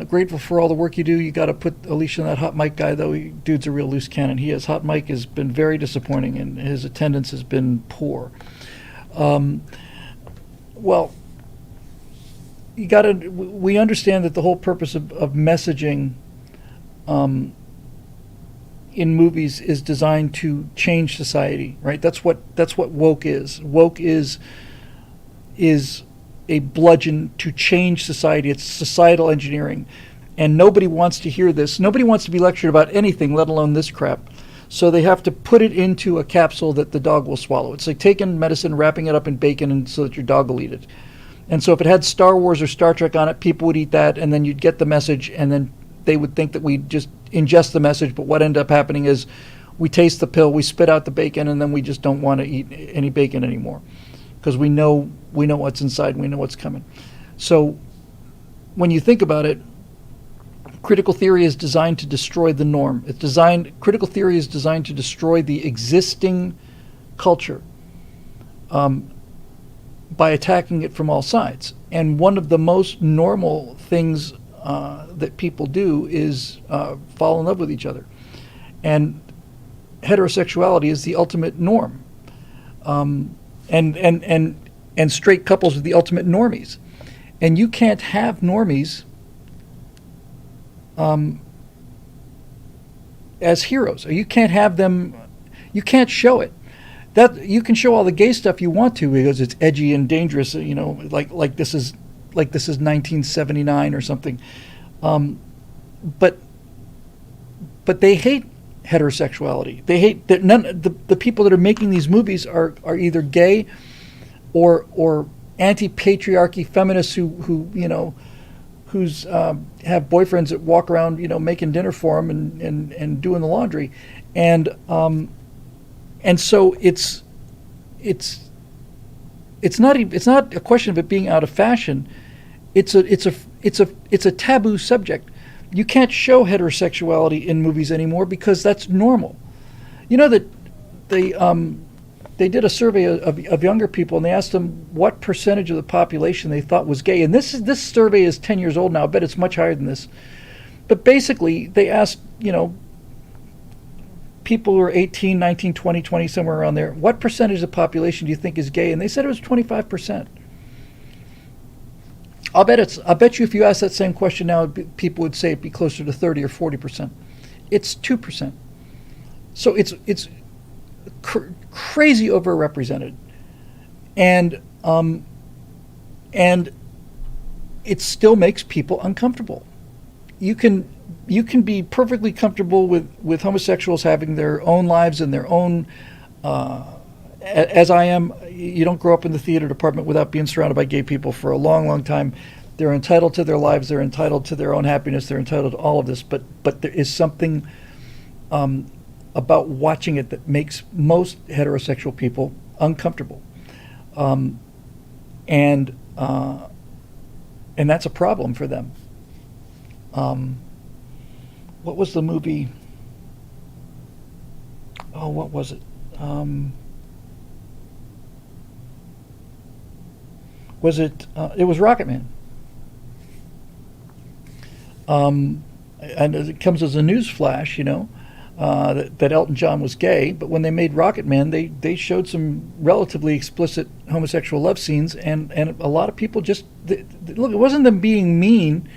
Grateful for all the work you do. You got to put Alicia on that Hot Mike guy, though. Dude's a real loose cannon. He is. Hot Mike has been very disappointing, and his attendance has been poor. Well, you got to. We understand that the whole purpose of messaging in movies is designed to change society, right? That's what woke is. Woke is a bludgeon to change society. It's societal engineering. And nobody wants to hear this. Nobody wants to be lectured about anything, let alone this crap. So they have to put it into a capsule that the dog will swallow. It's like taking medicine, wrapping it up in bacon, and so that your dog will eat it. And so if it had Star Wars or Star Trek on it, people would eat that, and then you'd get the message, and then they would think that we just ingest the message. But what ended up happening is we taste the pill, we spit out the bacon, and then we just don't want to eat any bacon anymore because we know what's inside, we know what's coming. So when you think about it, critical theory is designed to destroy the norm. Critical theory is designed to destroy the existing culture by attacking it from all sides. And one of the most normal things that people do is fall in love with each other. And heterosexuality is the ultimate norm. And straight couples are the ultimate normies. And you can't have normies as heroes, or you can't have them. You can't show it. That you can show all the gay stuff you want to because it's edgy and dangerous. Like this is 1979 or something. But they hate heterosexuality. They hate that the people that are making these movies are either gay or anti-patriarchy feminists who have boyfriends that walk around, making dinner for them and doing the laundry, and so it's not a question of it being out of fashion. It's a taboo subject. You can't show heterosexuality in movies anymore because that's normal. You know that they did a survey of younger people, and they asked them what percentage of the population they thought was gay. And this survey is 10 years old now. I bet it's much higher than this. But basically, they asked, people who are 18, 19, 20, somewhere around there, what percentage of the population do you think is gay? And they said it was 25%. I'll bet you if you ask that same question now, people would say it'd be closer to 30 or 40%. It's 2%. So it's crazy overrepresented, and it still makes people uncomfortable. You can be perfectly comfortable with homosexuals having their own lives and their own, as I am. You don't grow up in the theater department without being surrounded by gay people for a long, long time. They're entitled to their lives. They're entitled to their own happiness. They're entitled to all of this. But there is something about watching it that makes most heterosexual people uncomfortable, and that's a problem for them. What was the movie? Oh, what was it? It was Rocket Man. And it comes as a news flash, that Elton John was gay, but when they made Rocket Man, they showed some relatively explicit homosexual love scenes, and a lot of people just look. It wasn't them being mean,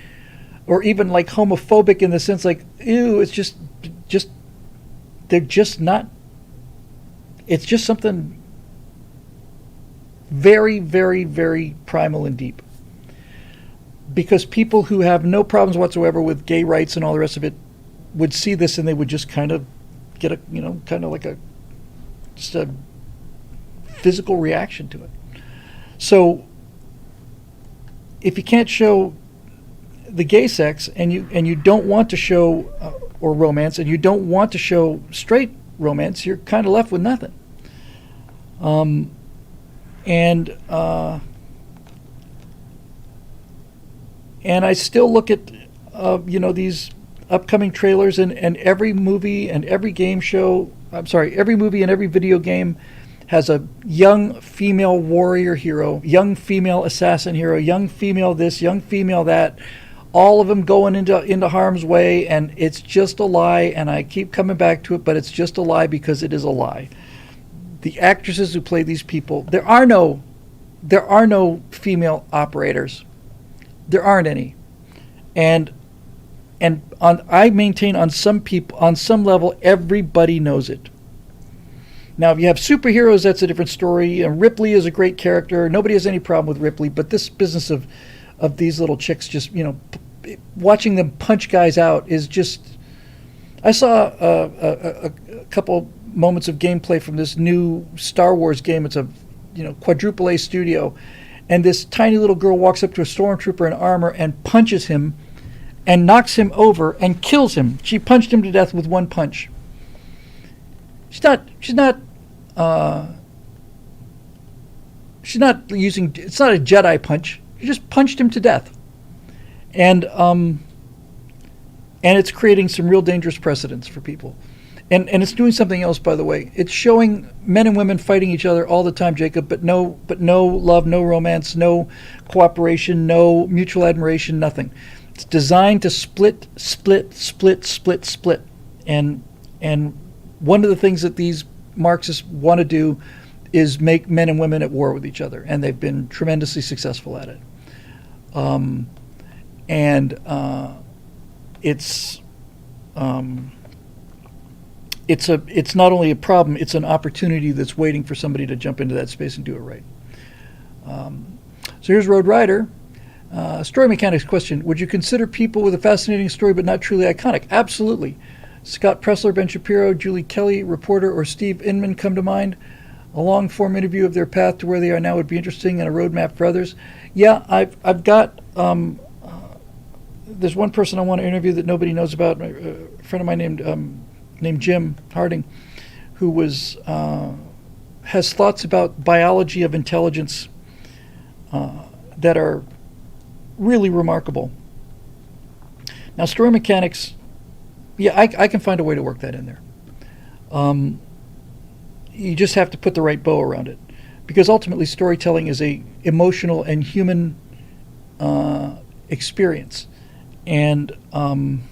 or even like homophobic in the sense like, ew. It's just they're just not. It's just something very, very, very primal and deep. Because people who have no problems whatsoever with gay rights and all the rest of it would see this and they would just kind of get a, kind of like just a physical reaction to it. So if you can't show the gay sex and you don't want to show or romance, and you don't want to show straight romance, you're kind of left with nothing. And I still look at these upcoming trailers, and every movie and every game show, every movie and every video game has a young female warrior hero, young female assassin hero, young female this, young female that, all of them going into harm's way, and it's just a lie, and I keep coming back to it, but it's just a lie because it is a lie. The actresses who play these people, there are no female operators. There aren't any. And I maintain on some level, everybody knows it. Now, if you have superheroes, that's a different story. And Ripley is a great character. Nobody has any problem with Ripley. But this business of these little chicks just, watching them punch guys out is just... I saw a couple moments of gameplay from this new Star Wars game. It's a quadruple A studio. And this tiny little girl walks up to a stormtrooper in armor and punches him and knocks him over and kills him. She punched him to death with one punch. She's not using, it's not a Jedi punch. She just punched him to death. And it's creating some real dangerous precedents for people. And it's doing something else, by the way. It's showing men and women fighting each other all the time, Jacob, but no love, no romance, no cooperation, no mutual admiration, nothing. It's designed to split. And one of the things that these Marxists want to do is make men and women at war with each other, and they've been tremendously successful at it. It's not only a problem, it's an opportunity that's waiting for somebody to jump into that space and do it right. So here's Road Rider. Story mechanics question. Would you consider people with a fascinating story but not truly iconic? Absolutely. Scott Pressler, Ben Shapiro, Julie Kelly, reporter, or Steve Inman come to mind. A long-form interview of their path to where they are now would be interesting, and a roadmap for others. Yeah, I've got... there's one person I want to interview that nobody knows about, a friend of mine named Jim Harding, who has thoughts about biology of intelligence that are really remarkable. Now, story mechanics, yeah, I can find a way to work that in there. You just have to put the right bow around it, because ultimately storytelling is a emotional and human experience, and I'm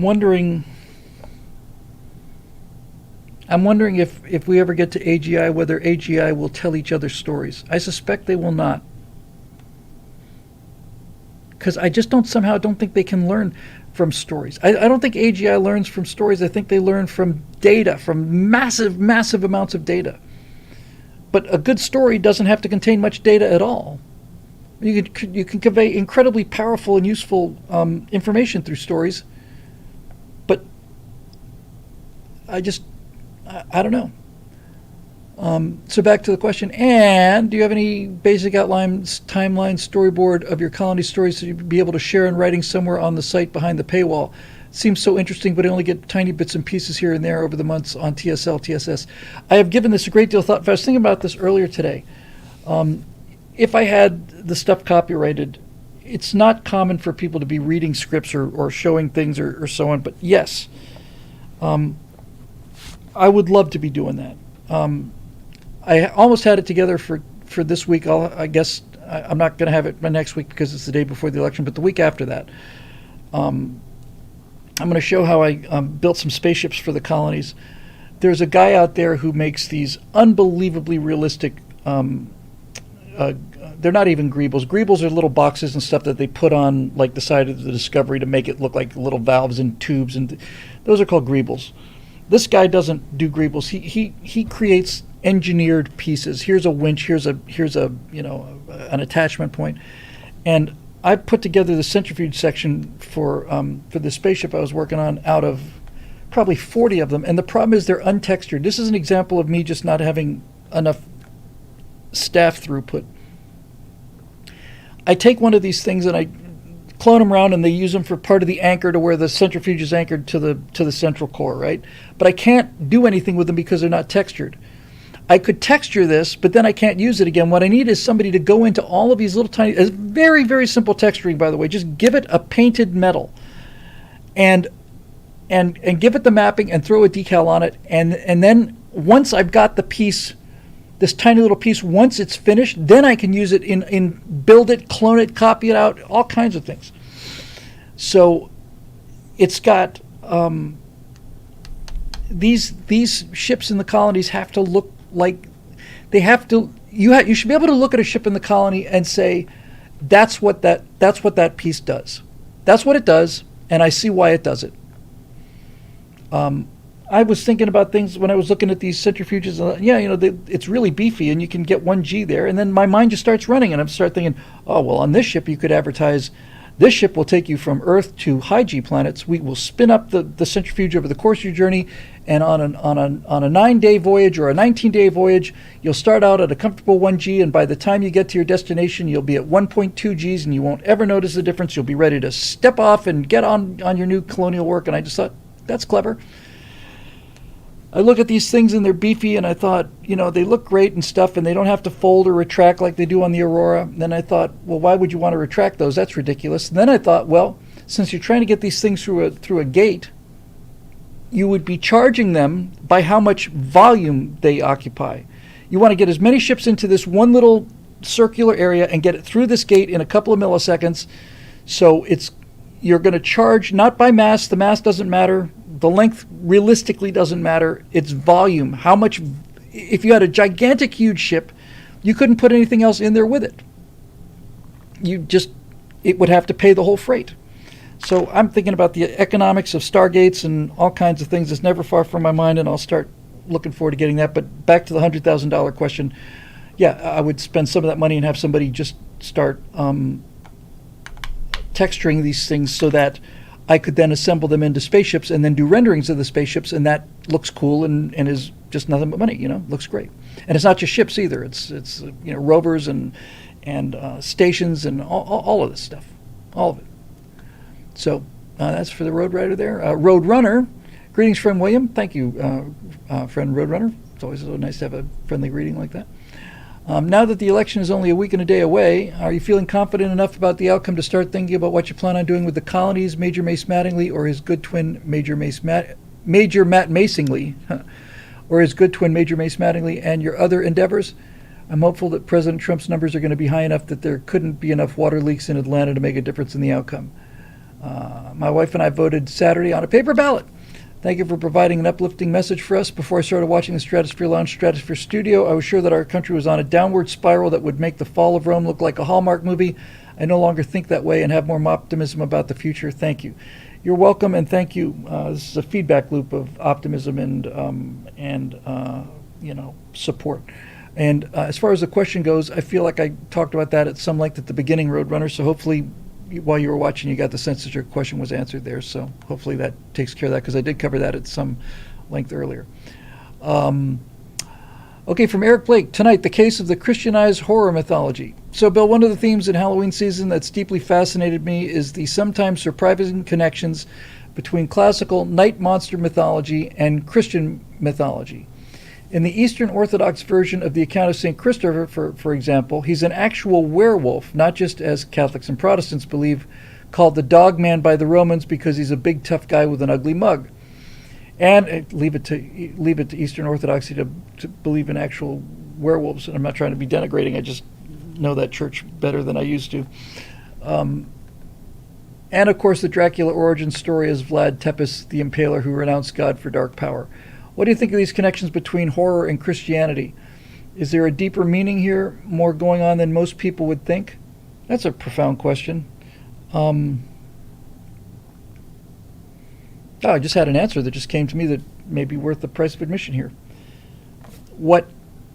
wondering if we ever get to AGI, whether AGI will tell each other stories. I suspect they will not, because I just don't think they can learn from stories. I don't think AGI learns from stories. I think they learn from data, from massive amounts of data. But a good story doesn't have to contain much data at all. You can convey incredibly powerful and useful information through stories, but I don't know. So back to the question. And do you have any basic outlines, timeline, storyboard of your colony stories that you'd be able to share in writing somewhere on the site behind the paywall? Seems so interesting, but I only get tiny bits and pieces here and there over the months on TSL, TSS. I have given this a great deal of thought. I was thinking about this earlier today. If I had the stuff copyrighted, it's not common for people to be reading scripts or showing things or so on, but yes, I would love to be doing that. I almost had it together for this week. I guess I'm not going to have it by next week because it's the day before the election, but the week after that, I'm going to show how I built some spaceships for the colonies. There's a guy out there who makes these unbelievably realistic, they're not even greebles. Greebles are little boxes and stuff that they put on like the side of the Discovery to make it look like little valves and tubes, and those are called greebles. This guy doesn't do greebles. He creates engineered pieces. Here's a winch. Here's a an attachment point, and I put together the centrifuge section for the spaceship I was working on out of probably 40 of them. And the problem is they're untextured. This is an example of me just not having enough staff throughput. I take one of these things and I clone them around, and they use them for part of the anchor to where the centrifuge is anchored to the central core, right? But I can't do anything with them because they're not textured. I could texture this, but then I can't use it again. What I need is somebody to go into all of these little tiny, it's very, very simple texturing, by the way. Just give it a painted metal and give it the mapping and throw a decal on it. And then once I've got the piece, this tiny little piece, once it's finished, then I can use it in build it, clone it, copy it out, all kinds of things. So it's got these ships in the colonies have to look like they have to. You should be able to look at a ship in the colony and say, that's what that piece does. That's what it does. and I see why it does it. I was thinking about things when I was looking at these centrifuges. It's really beefy, and you can get 1G there. And then my mind just starts running, and I start thinking, oh, well, on this ship you could advertise, this ship will take you from Earth to high G planets. We will spin up the centrifuge over the course of your journey, and on a 9-day voyage or a 19-day voyage, you'll start out at a comfortable 1G, and by the time you get to your destination, you'll be at 1.2 Gs, and you won't ever notice the difference. You'll be ready to step off and get on your new colonial work. And I just thought, that's clever. I look at these things and they're beefy, and I thought, they look great and stuff, and they don't have to fold or retract like they do on the Aurora. And then I thought, well, why would you want to retract those? That's ridiculous. And then I thought, well, since you're trying to get these things through a gate, you would be charging them by how much volume they occupy. You want to get as many ships into this one little circular area and get it through this gate in a couple of milliseconds. So you're going to charge not by mass. The mass doesn't matter. The length realistically doesn't matter. It's volume. How much, if you had a gigantic, huge ship, you couldn't put anything else in there with it. It would have to pay the whole freight. So I'm thinking about the economics of stargates and all kinds of things. It's never far from my mind, and I'll start looking forward to getting that. But back to the $100,000 question. Yeah, I would spend some of that money and have somebody just start texturing these things so that I could then assemble them into spaceships and then do renderings of the spaceships, and that looks cool and is just nothing but money. Looks great. And it's not just ships either. It's rovers and stations and all of this stuff, all of it. So that's for the Road Rider there. Road Runner, greetings, friend William. Thank you, friend Road Runner. It's always so nice to have a friendly greeting like that. Now that the election is only a week and a day away, are you feeling confident enough about the outcome to start thinking about what you plan on doing with the colonies, Major Mace Mattingly, or his good twin, Major Matt Macingly, or his good twin, Major Mace Mattingly, and your other endeavors? I'm hopeful that President Trump's numbers are going to be high enough that there couldn't be enough water leaks in Atlanta to make a difference in the outcome. My wife and I voted Saturday on a paper ballot. Thank you for providing an uplifting message for us. Before I started watching the Stratosphere Lounge Stratosphere Studio, I was sure that our country was on a downward spiral that would make the fall of Rome look like a Hallmark movie. I no longer think that way and have more optimism about the future. Thank you. You're welcome, and thank you. This is a feedback loop of optimism and support. And as far as the question goes, I feel like I talked about that at some length at the beginning, Roadrunner, so hopefully while you were watching, you got the sense that your question was answered there. So hopefully that takes care of that, because I did cover that at some length earlier. Okay, from Eric Blake, tonight, the case of the Christianized horror mythology. So, Bill, one of the themes in Halloween season that's deeply fascinated me is the sometimes surprising connections between classical night monster mythology and Christian mythology. In the Eastern Orthodox version of the account of St. Christopher, for example, he's an actual werewolf, not just, as Catholics and Protestants believe, called the dog man by the Romans because he's a big, tough guy with an ugly mug. And leave it to Eastern Orthodoxy to believe in actual werewolves. And I'm not trying to be denigrating. I just know that church better than I used to. And, of course, the Dracula origin story is Vlad Tepes, the Impaler who renounced God for dark power. What do you think of these connections between horror and Christianity? Is there a deeper meaning here, more going on than most people would think? That's a profound question. I just had an answer that just came to me that may be worth the price of admission here. What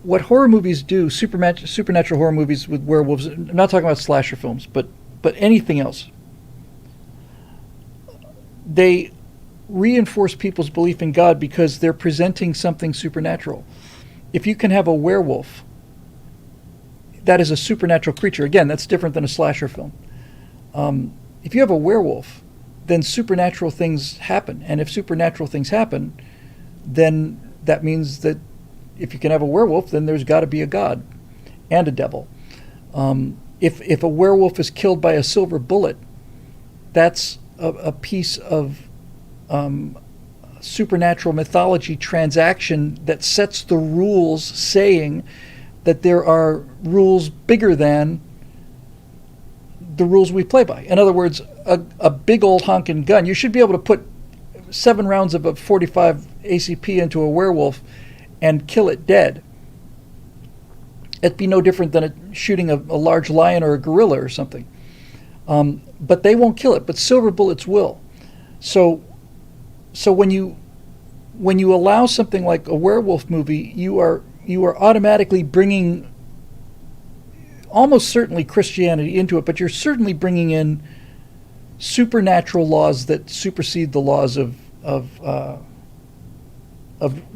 horror movies do, supernatural horror movies with werewolves, I'm not talking about slasher films, but anything else, they reinforce people's belief in God because they're presenting something supernatural. If you can have a werewolf, that is a supernatural creature. Again, that's different than a slasher film. If you have a werewolf, then supernatural things happen. And if supernatural things happen, then that means that if you can have a werewolf, then there's got to be a god and a devil. If a werewolf is killed by a silver bullet, that's a piece of supernatural mythology transaction that sets the rules, saying that there are rules bigger than the rules we play by. In other words, a big old honking gun, you should be able to put 7 rounds of a 45 ACP into a werewolf and kill it dead. It'd be no different than shooting a large lion or a gorilla or something. But they won't kill it, but silver bullets will. So so when you allow something like a werewolf movie, you are automatically bringing almost certainly Christianity into it, but you're certainly bringing in supernatural laws that supersede the laws of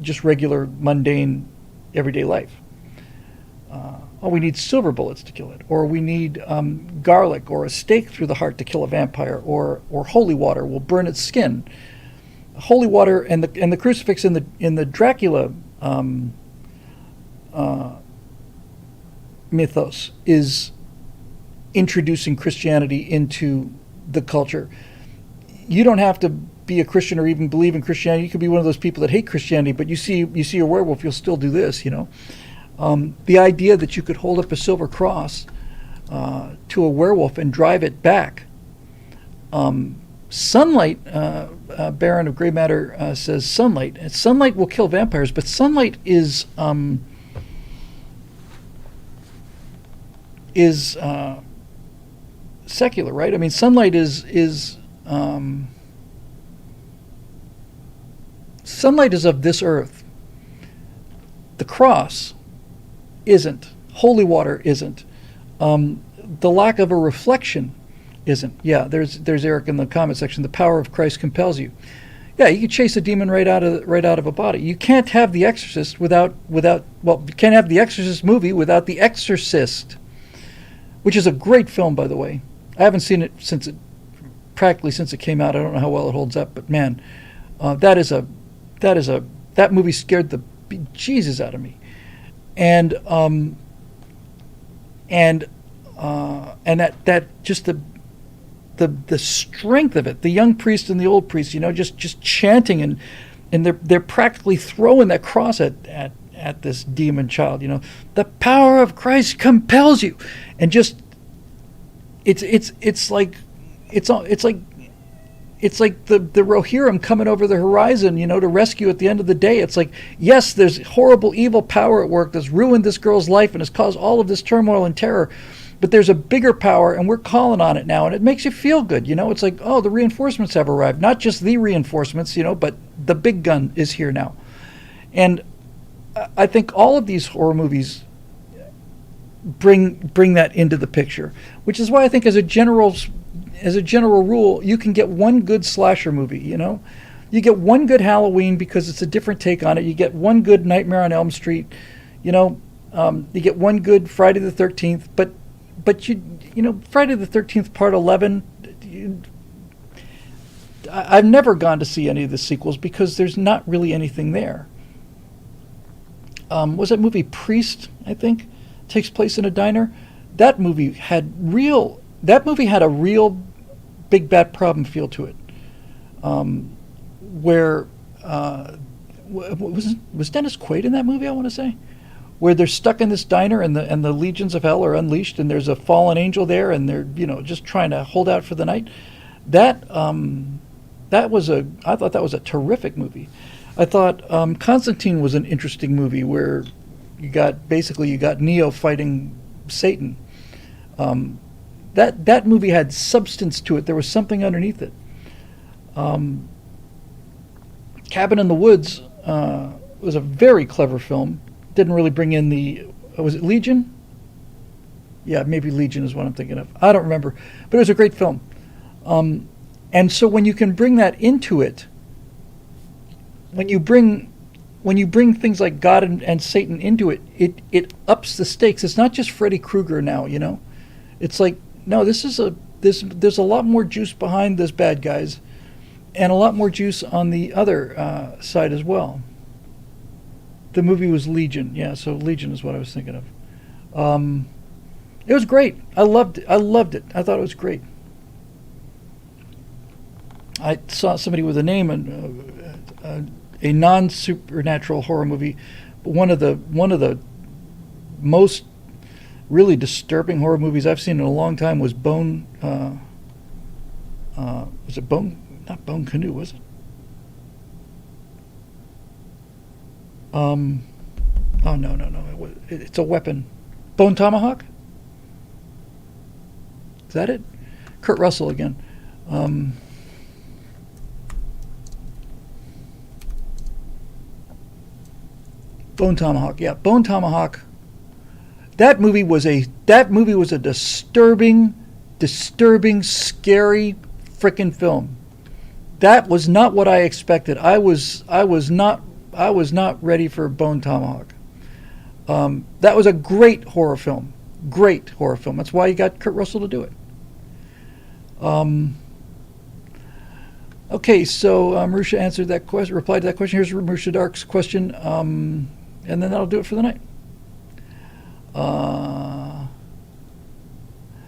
just regular mundane everyday life. Oh, we need silver bullets to kill it, or we need garlic or a stake through the heart to kill a vampire, or holy water will burn its skin. Holy water and the crucifix in the Dracula mythos is introducing Christianity into the culture. You don't have to be a Christian or even believe in Christianity. You could be one of those people that hate Christianity, but you see a werewolf, you'll still do this. The idea that you could hold up a silver cross to a werewolf and drive it back. Sunlight, Baron of Grey Matter says sunlight. And sunlight will kill vampires, but sunlight is secular, right? I mean, sunlight is sunlight is of this earth. The cross isn't. Holy water isn't. The lack of a reflection isn't. Yeah, there's Eric in the comment section. The power of Christ compels you. Yeah, you can chase a demon right out of a body. You can't have The Exorcist without you can't have The Exorcist movie without The Exorcist, which is a great film, by the way. I haven't seen it practically since it came out. I don't know how well it holds up, but man, that movie scared the bejesus out of me, and that just the strength of it, the young priest and the old priest, just chanting and they're practically throwing that cross at this demon child. The power of Christ compels you, and just it's like the Rohirrim coming over the horizon, to rescue at the end of the day. It's like, yes, there's horrible, evil power at work that's ruined this girl's life and has caused all of this turmoil and terror. But there's a bigger power, and we're calling on it now, and it makes you feel good. It's like, oh, the reinforcements have arrived. Not just the reinforcements, but the big gun is here now. And I think all of these horror movies bring that into the picture, which is why I think as a general rule, you can get one good slasher movie. You get one good Halloween because it's a different take on it. You get one good Nightmare on Elm Street. You get one good Friday the 13th, but Friday the 13th Part 11. I've never gone to see any of the sequels because there's not really anything there. Was that movie Priest? I think takes place in a diner. That movie had a real big bad problem feel to it. Where was Dennis Quaid in that movie? I want to say, where they're stuck in this diner and the legions of hell are unleashed, and there's a fallen angel there, and they're just trying to hold out for the night. I thought that was a terrific movie. I thought Constantine was an interesting movie where you got Neo fighting Satan. That movie had substance to it. There was something underneath it. Cabin in the Woods was a very clever film. Didn't really bring in was it Legion? Yeah, maybe Legion is what I'm thinking of. I don't remember, but it was a great film. And so when you can bring that into it, when you bring things like God and Satan into it, it ups the stakes. It's not just Freddy Krueger now, It's like, no, there's a lot more juice behind this bad guys, and a lot more juice on the other side as well. The movie was Legion, yeah. So Legion is what I was thinking of. It was great. I loved it. I thought it was great. I saw somebody with a name and a non-supernatural horror movie, but one of the most really disturbing horror movies I've seen in a long time was Bone. Was it Bone? Not Bone Canoe, was it? Oh no! It's a weapon. Bone Tomahawk. Is that it? Kurt Russell again. Bone Tomahawk. Yeah, Bone Tomahawk. That movie was a disturbing, scary freaking film. That was not what I expected. I was not ready for Bone Tomahawk. That was a great horror film. Great horror film. That's why you got Kurt Russell to do it. Okay, so Marusha answered that question, replied to that question. Here's Marusha Dark's question, and then that'll do it for the night.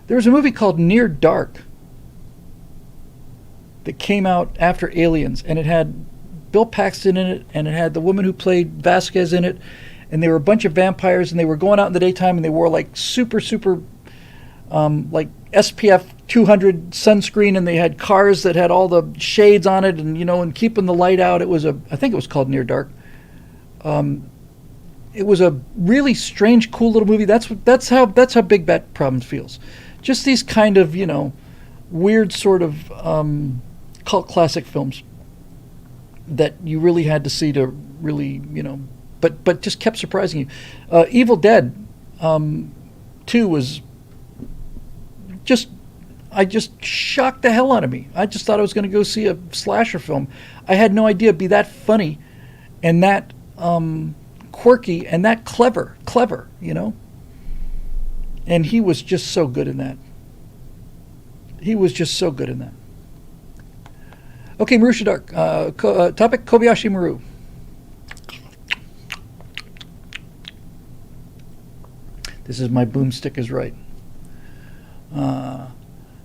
There was a movie called Near Dark that came out after Aliens, and it had Bill Paxton in it, and it had the woman who played Vasquez in it, and they were a bunch of vampires, and they were going out in the daytime, and they wore like super like SPF 200 sunscreen, and they had cars that had all the shades on it, and and keeping the light out. I think it was called Near Dark. It was a really strange, cool little movie. That's how Big Bad Problems feels. Just these kind of weird sort of cult classic films that you really had to see to really but just kept surprising you. Evil Dead 2 was just shocked the hell out of me. I just thought I was going to go see a slasher film. I had no idea it'd be that funny and that quirky and that clever, And he was just so good in that. Okay, Marusha Dark. Topic, Kobayashi Maru. This is my boomstick is right.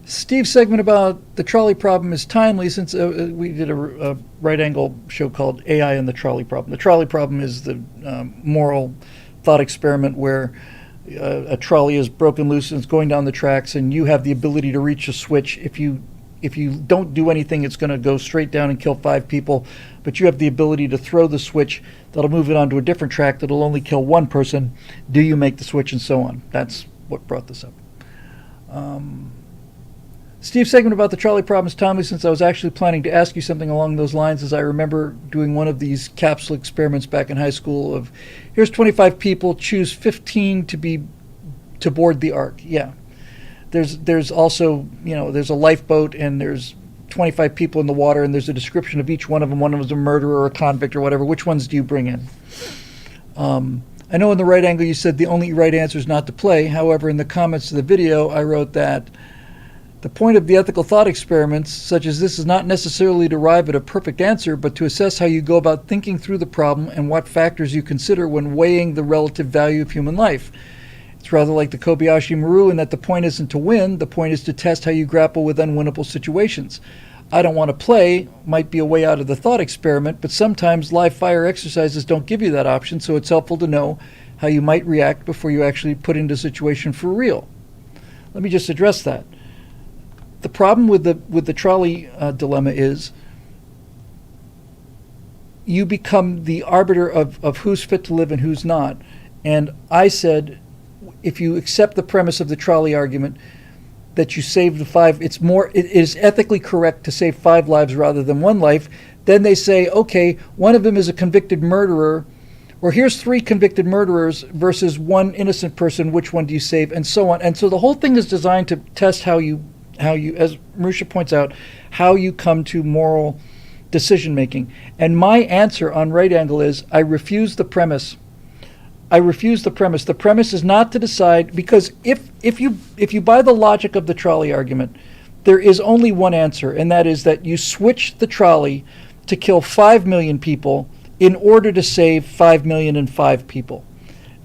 Steve's segment about the trolley problem is timely since we did a right angle show called AI and the trolley problem. The trolley problem is the moral thought experiment where a trolley is broken loose and it's going down the tracks, and you have the ability to reach a switch. If you don't do anything, it's going to go straight down and kill 5 people, but you have the ability to throw the switch that'll move it onto a different track that'll only kill 1 person. Do you make the switch, and so on? That's what brought this up. Steve's segment about the trolley problem is timely since I was actually planning to ask you something along those lines, as I remember doing one of these capsule experiments back in high school of here's 25 people, choose 15 to board the Ark. Yeah. There's also, there's a lifeboat and there's 25 people in the water and there's a description of each one of them. One of them is a murderer or a convict or whatever. Which ones do you bring in? I know in the right angle you said the only right answer is not to play. However, in the comments to the video, I wrote that the point of the ethical thought experiments, such as this, is not necessarily to arrive at a perfect answer, but to assess how you go about thinking through the problem and what factors you consider when weighing the relative value of human life. It's rather like the Kobayashi Maru in that the point isn't to win, the point is to test how you grapple with unwinnable situations. I don't want to play might be a way out of the thought experiment, but sometimes live fire exercises don't give you that option, so it's helpful to know how you might react before you actually put into a situation for real. Let me just address that. The problem with the trolley dilemma is you become the arbiter of who's fit to live and who's not. And I said, if you accept the premise of the trolley argument that you save the 5, it is ethically correct to save 5 lives rather than 1 life. Then they say, okay, one of them is a convicted murderer, or here's 3 convicted murderers versus 1 innocent person. Which one do you save, and so on. And so the whole thing is designed to test how you, as Marusha points out, how you come to moral decision making. And my answer on right angle is I refuse the premise. The premise is not to decide, because if you buy the logic of the trolley argument, there is only one answer, and that is that you switch the trolley to kill 5 million people in order to save 5,000,005 people.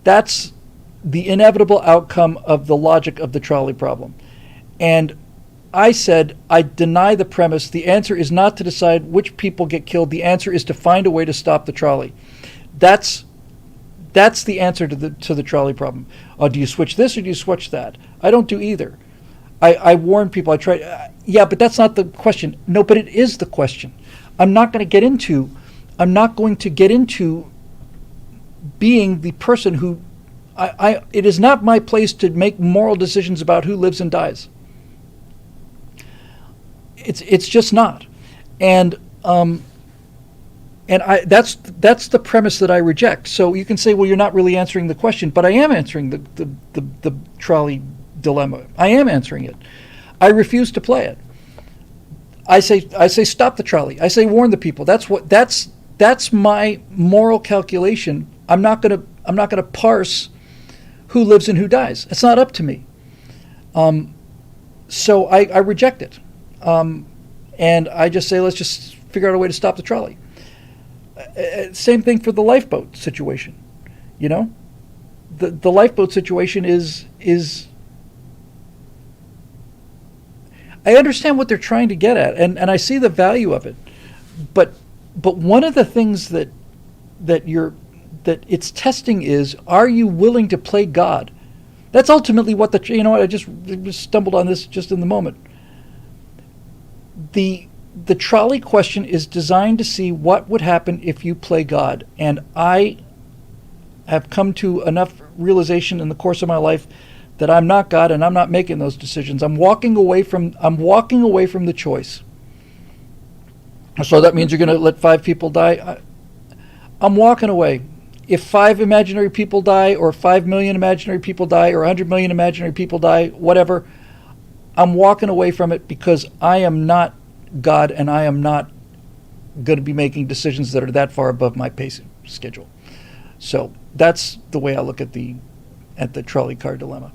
That's the inevitable outcome of the logic of the trolley problem. And I said, I deny the premise. The answer is not to decide which people get killed. The answer is to find a way to stop the trolley. That's the answer to the trolley problem. Do you switch this or do you switch that? I don't do either. I warn people. I try. Yeah, but that's not the question. No, but it is the question. I'm not going to get into being the person who. It is not my place to make moral decisions about who lives and dies. It's just not. And And that's the premise that I reject. So you can say, well, you're not really answering the question, but I am answering the trolley dilemma. I am answering it. I refuse to play it. I say stop the trolley. I say warn the people. That's my moral calculation. I'm not gonna parse who lives and who dies. It's not up to me. So I reject it. And I just say, let's just figure out a way to stop the trolley. Same thing for the lifeboat situation. You know, the lifeboat situation is I understand what they're trying to get at, and I see the value of it, but one of the things that it's testing is, are you willing to play God? That's ultimately what I just stumbled on this just in the moment. The trolley question is designed to see what would happen if you play God, and I have come to enough realization in the course of my life that I'm not God and I'm not making those decisions. I'm walking away from the choice. So that means you're going to let 5 people die? I'm walking away. If 5 imaginary people die, or 5 million imaginary people die, or 100 million imaginary people die, whatever, I'm walking away from it, because I am not God and I am not going to be making decisions that are that far above my pacing schedule. So that's the way I look at the trolley car dilemma.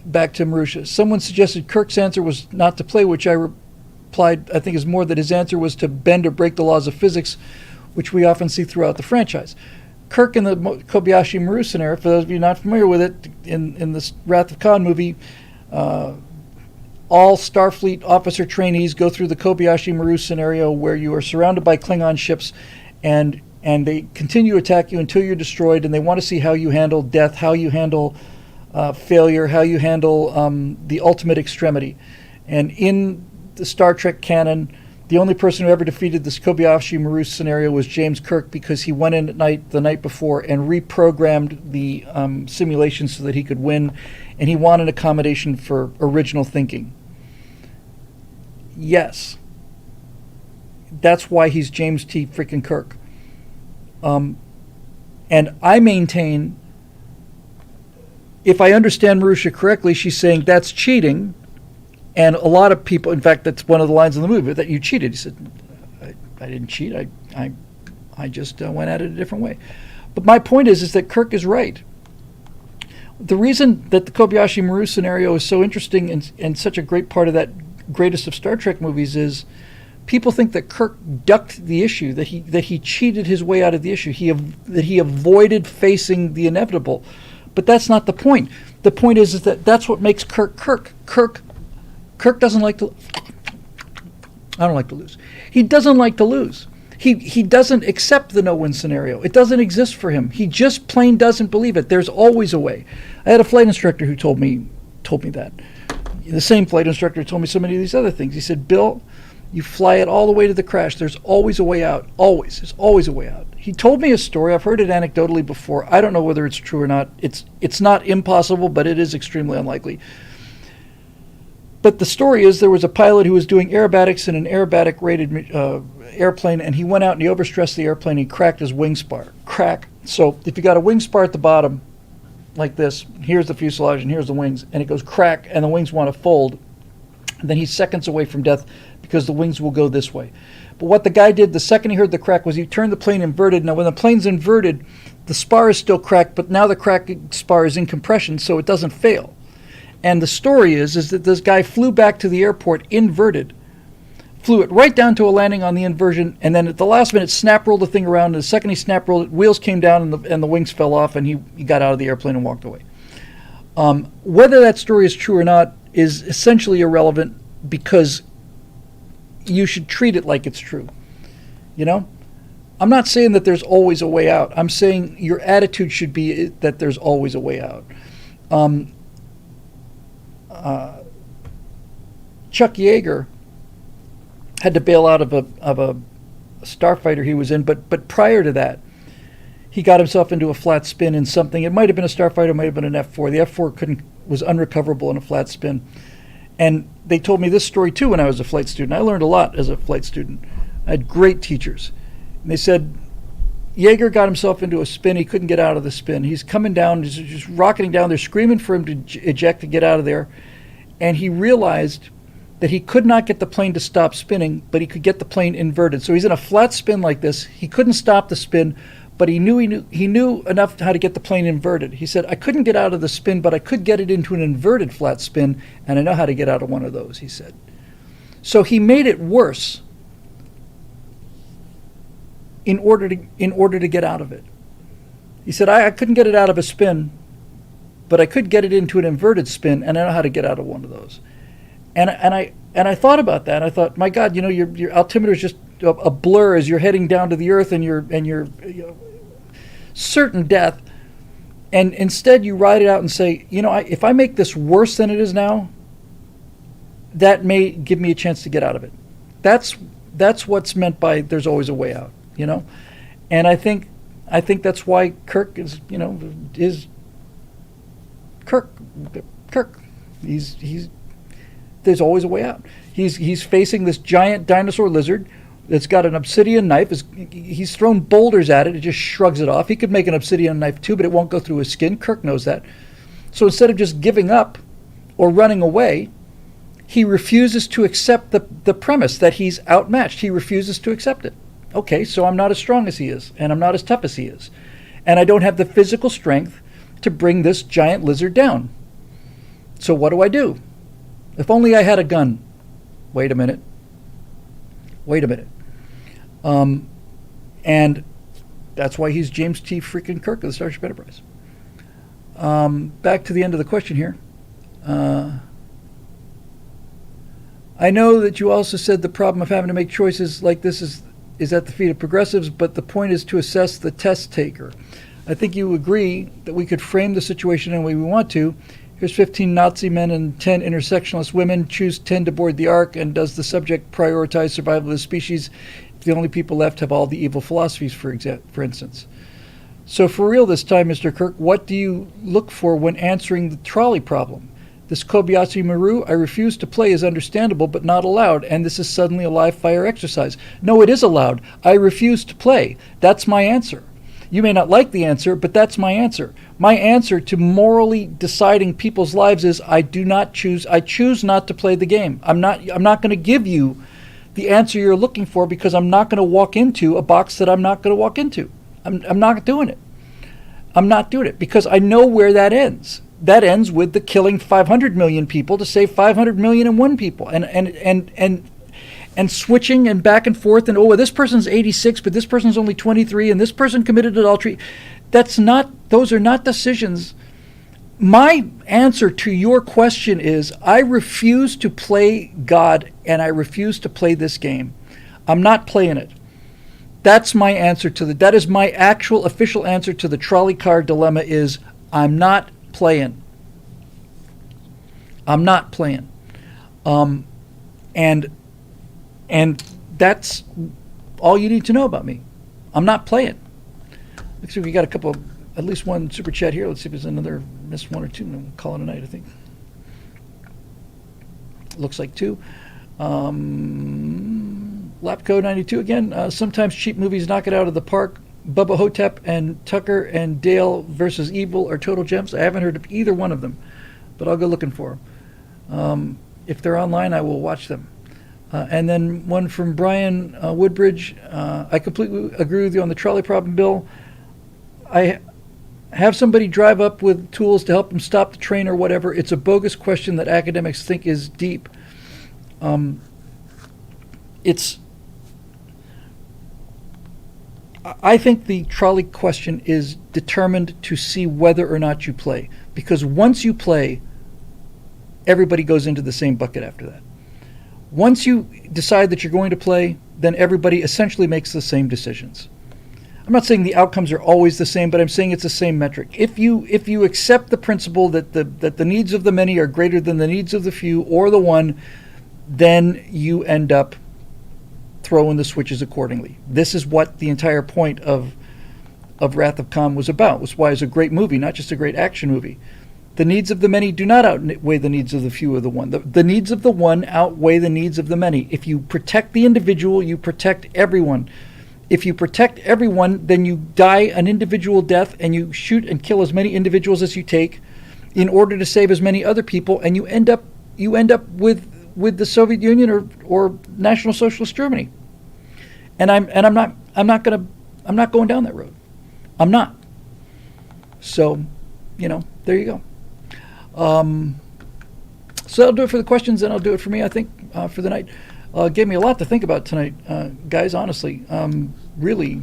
Back to Marusha. Someone suggested Kirk's answer was not to play, which I replied, I think is more that his answer was to bend or break the laws of physics, which we often see throughout the franchise. Kirk in the Kobayashi Maru scenario, for those of you not familiar with it, in this Wrath of Khan movie, all Starfleet officer trainees go through the Kobayashi Maru scenario, where you are surrounded by Klingon ships, and they continue to attack you until you're destroyed, and they want to see how you handle death, how you handle failure, how you handle the ultimate extremity. And in the Star Trek canon, the only person who ever defeated this Kobayashi Maru scenario was James Kirk, because he went in the night before and reprogrammed the simulation so that he could win, and he wanted accommodation for original thinking. Yes. That's why he's James T. freaking Kirk. And I maintain, if I understand Marusha correctly, she's saying that's cheating. And a lot of people, in fact, that's one of the lines in the movie, that you cheated. He said, I didn't cheat. I just went at it a different way. But my point is that Kirk is right. The reason that the Kobayashi Maru scenario is so interesting and such a great part of that greatest of Star Trek movies is, people think that Kirk ducked the issue, that he cheated his way out of the issue, that he avoided facing the inevitable. But that's not the point. The point is that that's what makes Kirk Kirk. Kirk doesn't like to. I don't like to lose. He doesn't like to lose. He doesn't accept the no-win scenario. It doesn't exist for him. He just plain doesn't believe it. There's always a way. I had a flight instructor who told me that. The same flight instructor told me so many of these other things. He said, Bill, you fly it all the way to the crash. There's always a way out. Always. There's always a way out. He told me a story. I've heard it anecdotally before. I don't know whether it's true or not. It's not impossible, but it is extremely unlikely. But the story is, there was a pilot who was doing aerobatics in an aerobatic-rated airplane, and he went out and he overstressed the airplane. And he cracked his wing spar. Crack. So if you got a wing spar at the bottom, like this, here's the fuselage and here's the wings, and it goes crack, and the wings want to fold, and then he's seconds away from death, because the wings will go this way. But what the guy did the second he heard the crack was he turned the plane inverted. Now, when the plane's inverted, the spar is still cracked, but now the cracked spar is in compression, so it doesn't fail. And the story is that this guy flew back to the airport inverted, flew it right down to a landing on the inversion, and then at the last minute snap rolled the thing around, and the second he snap rolled it, wheels came down and the wings fell off, and he got out of the airplane and walked away. Whether that story is true or not is essentially irrelevant, because you should treat it like it's true. You know? I'm not saying that there's always a way out. I'm saying your attitude should be that there's always a way out. Chuck Yeager had to bail out of a starfighter he was in, but prior to that, he got himself into a flat spin in something. It might have been a starfighter, it might have been an F-4. The F-4 was unrecoverable in a flat spin. And they told me this story too when I was a flight student. I learned a lot as a flight student. I had great teachers. And they said, Jaeger got himself into a spin. He couldn't get out of the spin. He's coming down, just rocketing down. They're screaming for him to eject, to get out of there. And he realized that he could not get the plane to stop spinning, but he could get the plane inverted. So he's in a flat spin like this. He couldn't stop the spin, but he knew enough how to get the plane inverted. He said, I couldn't get out of the spin, but I could get it into an inverted flat spin, and I know how to get out of one of those, he said. So he made it worse in order to get out of it. He said, I couldn't get it out of a spin, but I could get it into an inverted spin, and I know how to get out of one of those. And I thought about that. And I thought, my God, your altimeter is just a blur as you're heading down to the earth and you're certain death. And instead, you ride it out and say, if I make this worse than it is now, that may give me a chance to get out of it. That's what's meant by there's always a way out. And I think that's why Kirk is Kirk. He's there's always a way out. He's facing this giant dinosaur lizard that's got an obsidian knife. He's thrown boulders at it. It just shrugs it off. He could make an obsidian knife too, but it won't go through his skin. Kirk knows that. So instead of just giving up or running away, he refuses to accept the premise that he's outmatched. He refuses to accept it. Okay, so I'm not as strong as he is, and I'm not as tough as he is. And I don't have the physical strength to bring this giant lizard down. So what do? If only I had a gun. Wait a minute. And that's why he's James T. freaking Kirk of the Starship Enterprise. Back to the end of the question here. I know that you also said the problem of having to make choices like this is at the feet of progressives, but the point is to assess the test taker. I think you agree that we could frame the situation any way we want to. Here's 15 Nazi men and 10 intersectionalist women. Choose 10 to board the Ark, and does the subject prioritize survival of the species if the only people left have all the evil philosophies, for instance? So for real this time, Mr. Kirk, what do you look for when answering the trolley problem? This Kobayashi Maru, I refuse to play, is understandable but not allowed, and this is suddenly a live fire exercise. No, it is allowed. I refuse to play. That's my answer. You may not like the answer, but that's my answer. My answer to morally deciding people's lives is I choose not to play the game. I'm not going to give you the answer you're looking for because I'm not going to walk into a box that I'm not going to walk into. I'm not doing it. I'm not doing it because I know where that ends. That ends with the killing 500 million people to save 500,000,001 people. And switching and back and forth and, this person's 86, but this person's only 23, and this person committed adultery. Those are not decisions. My answer to your question is I refuse to play God, and I refuse to play this game. I'm not playing it. That's my answer that is my actual official answer to the trolley car dilemma is I'm not playing. I'm not playing. And that's all you need to know about me. I'm not playing. Looks like we got at least one super chat here. Let's see if there's another, missed one or two, and we'll call it a night, I think. Looks like two. Lapco 92 again. Sometimes cheap movies knock it out of the park. Bubba Hotep and Tucker and Dale versus Evil are total gems. I haven't heard of either one of them, but I'll go looking for them. If they're online, I will watch them. And then one from Brian Woodbridge. I completely agree with you on the trolley problem, Bill. I have somebody drive up with tools to help them stop the train or whatever. It's a bogus question that academics think is deep. I think the trolley question is determined to see whether or not you play. Because once you play, everybody goes into the same bucket after that. Once you decide that you're going to play, then everybody essentially makes the same decisions. I'm not saying the outcomes are always the same, but I'm saying it's the same metric. If you accept the principle that the needs of the many are greater than the needs of the few or the one, then you end up throwing the switches accordingly. This is what the entire point of Wrath of Khan was about. That's why it's a great movie, not just a great action movie. The needs of the many do not outweigh the needs of the few or the one. The needs of the one outweigh the needs of the many. If you protect the individual, you protect everyone. If you protect everyone, then you die an individual death and you shoot and kill as many individuals as you take in order to save as many other people, and you end up with the Soviet Union or National Socialist Germany. And I'm not going down that road. I'm not. So, there you go. So that'll do it for the questions, and I'll do it for me, I think, for the night. Gave me a lot to think about tonight, guys, honestly. Really,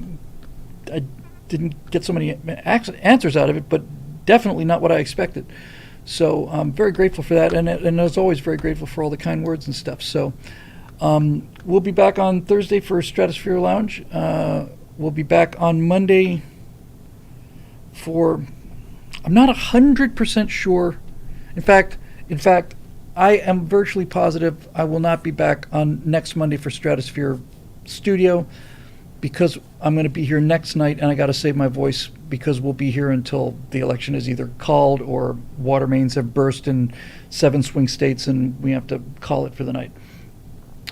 I didn't get so many answers out of it, but definitely not what I expected. So I'm very grateful for that, and as always, very grateful for all the kind words and stuff. So we'll be back on Thursday for Stratosphere Lounge. We'll be back on Monday for... I'm not 100% sure. In fact, I am virtually positive I will not be back on next Monday for Stratosphere Studio, because I'm going to be here next night, and I got to save my voice, because we'll be here until the election is either called or water mains have burst in 7 swing states, and we have to call it for the night.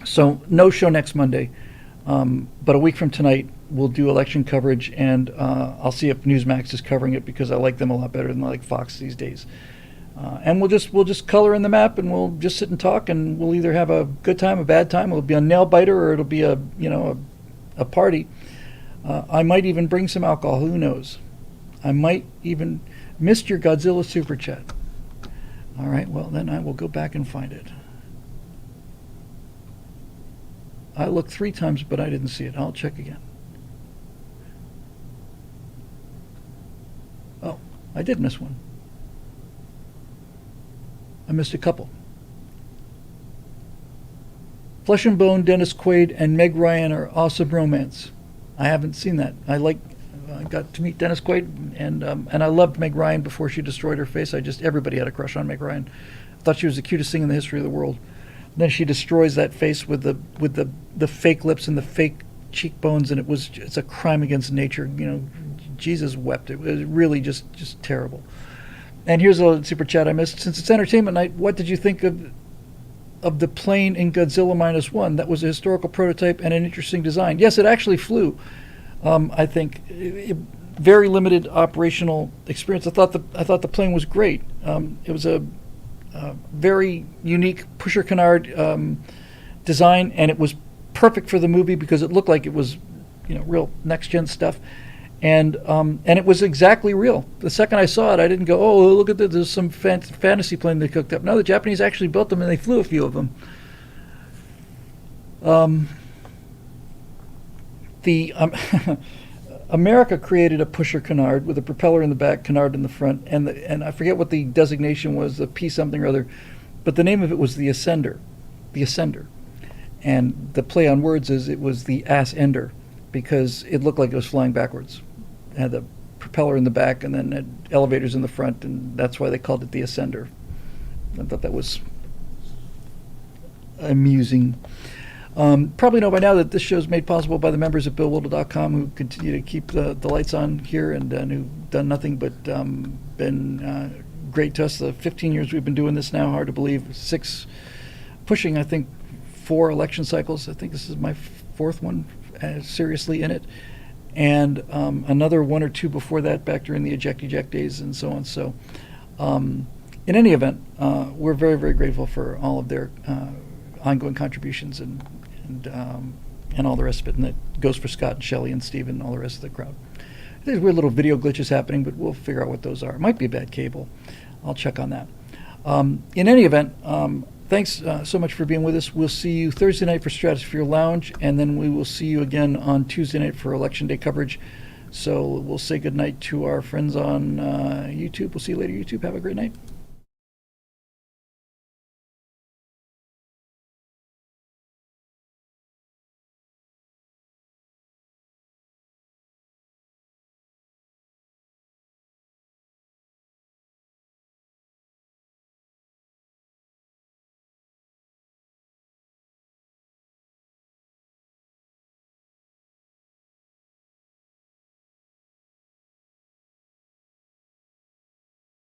So no show next Monday, but a week from tonight we'll do election coverage, and I'll see if Newsmax is covering it, because I like them a lot better than I like Fox these days. And we'll just color in the map, and we'll just sit and talk, and we'll either have a good time, a bad time. It'll be a nail biter, or it'll be a party. I might even bring some alcohol. Who knows? I might even... Missed your Godzilla super chat. All right, well, then I will go back and find it. I looked 3 times, but I didn't see it. I'll check again. Oh, I did miss one. I missed a couple. Flesh and Bone, Dennis Quaid, and Meg Ryan are awesome romance. I haven't seen that. I got to meet Dennis Quaid, and I loved Meg Ryan before she destroyed her face. Everybody had a crush on Meg Ryan. I thought she was the cutest thing in the history of the world. And then she destroys that face with the fake lips and the fake cheekbones, and it's a crime against nature. Jesus wept. It was really just terrible. And here's a super chat I missed. Since it's entertainment night, what did you think of the plane in Godzilla -1? That was a historical prototype and an interesting design. Yes, it actually flew. I think very limited operational experience. I thought the plane was great. It was a very unique pusher canard design, and it was perfect for the movie because it looked like it was, real next gen stuff. And it was exactly real. The second I saw it, I didn't go, oh, look at this, there's some fantasy plane they cooked up. No, the Japanese actually built them, and they flew a few of them. America created a pusher canard with a propeller in the back, canard in the front, and I forget what the designation was, the P something or other, but the name of it was the Ascender. And the play on words is it was the ass ender, because it looked like it was flying backwards. It had the propeller in the back and then had elevators in the front, and that's why they called it the Ascender. I thought that was amusing. Probably know by now that this show is made possible by the members of BillWhittle.com, who continue to keep the lights on here, and who've done nothing but been great to us. The 15 years we've been doing this now, hard to believe. 6, pushing, I think, 4 election cycles. I think this is my 4th one seriously in it. And another 1 or 2 before that, back during the eject days and so on. So in any event, we're very, very grateful for all of their ongoing contributions and all the rest of it. And that goes for Scott and Shelley and Steve and all the rest of the crowd. There's weird little video glitches happening, but we'll figure out what those are. It might be a bad cable. I'll check on that. In any event, thanks so much for being with us. We'll see you Thursday night for Stratosphere Lounge, and then we will see you again on Tuesday night for Election Day coverage. So we'll say good night to our friends on YouTube. We'll see you later, YouTube. Have a great night.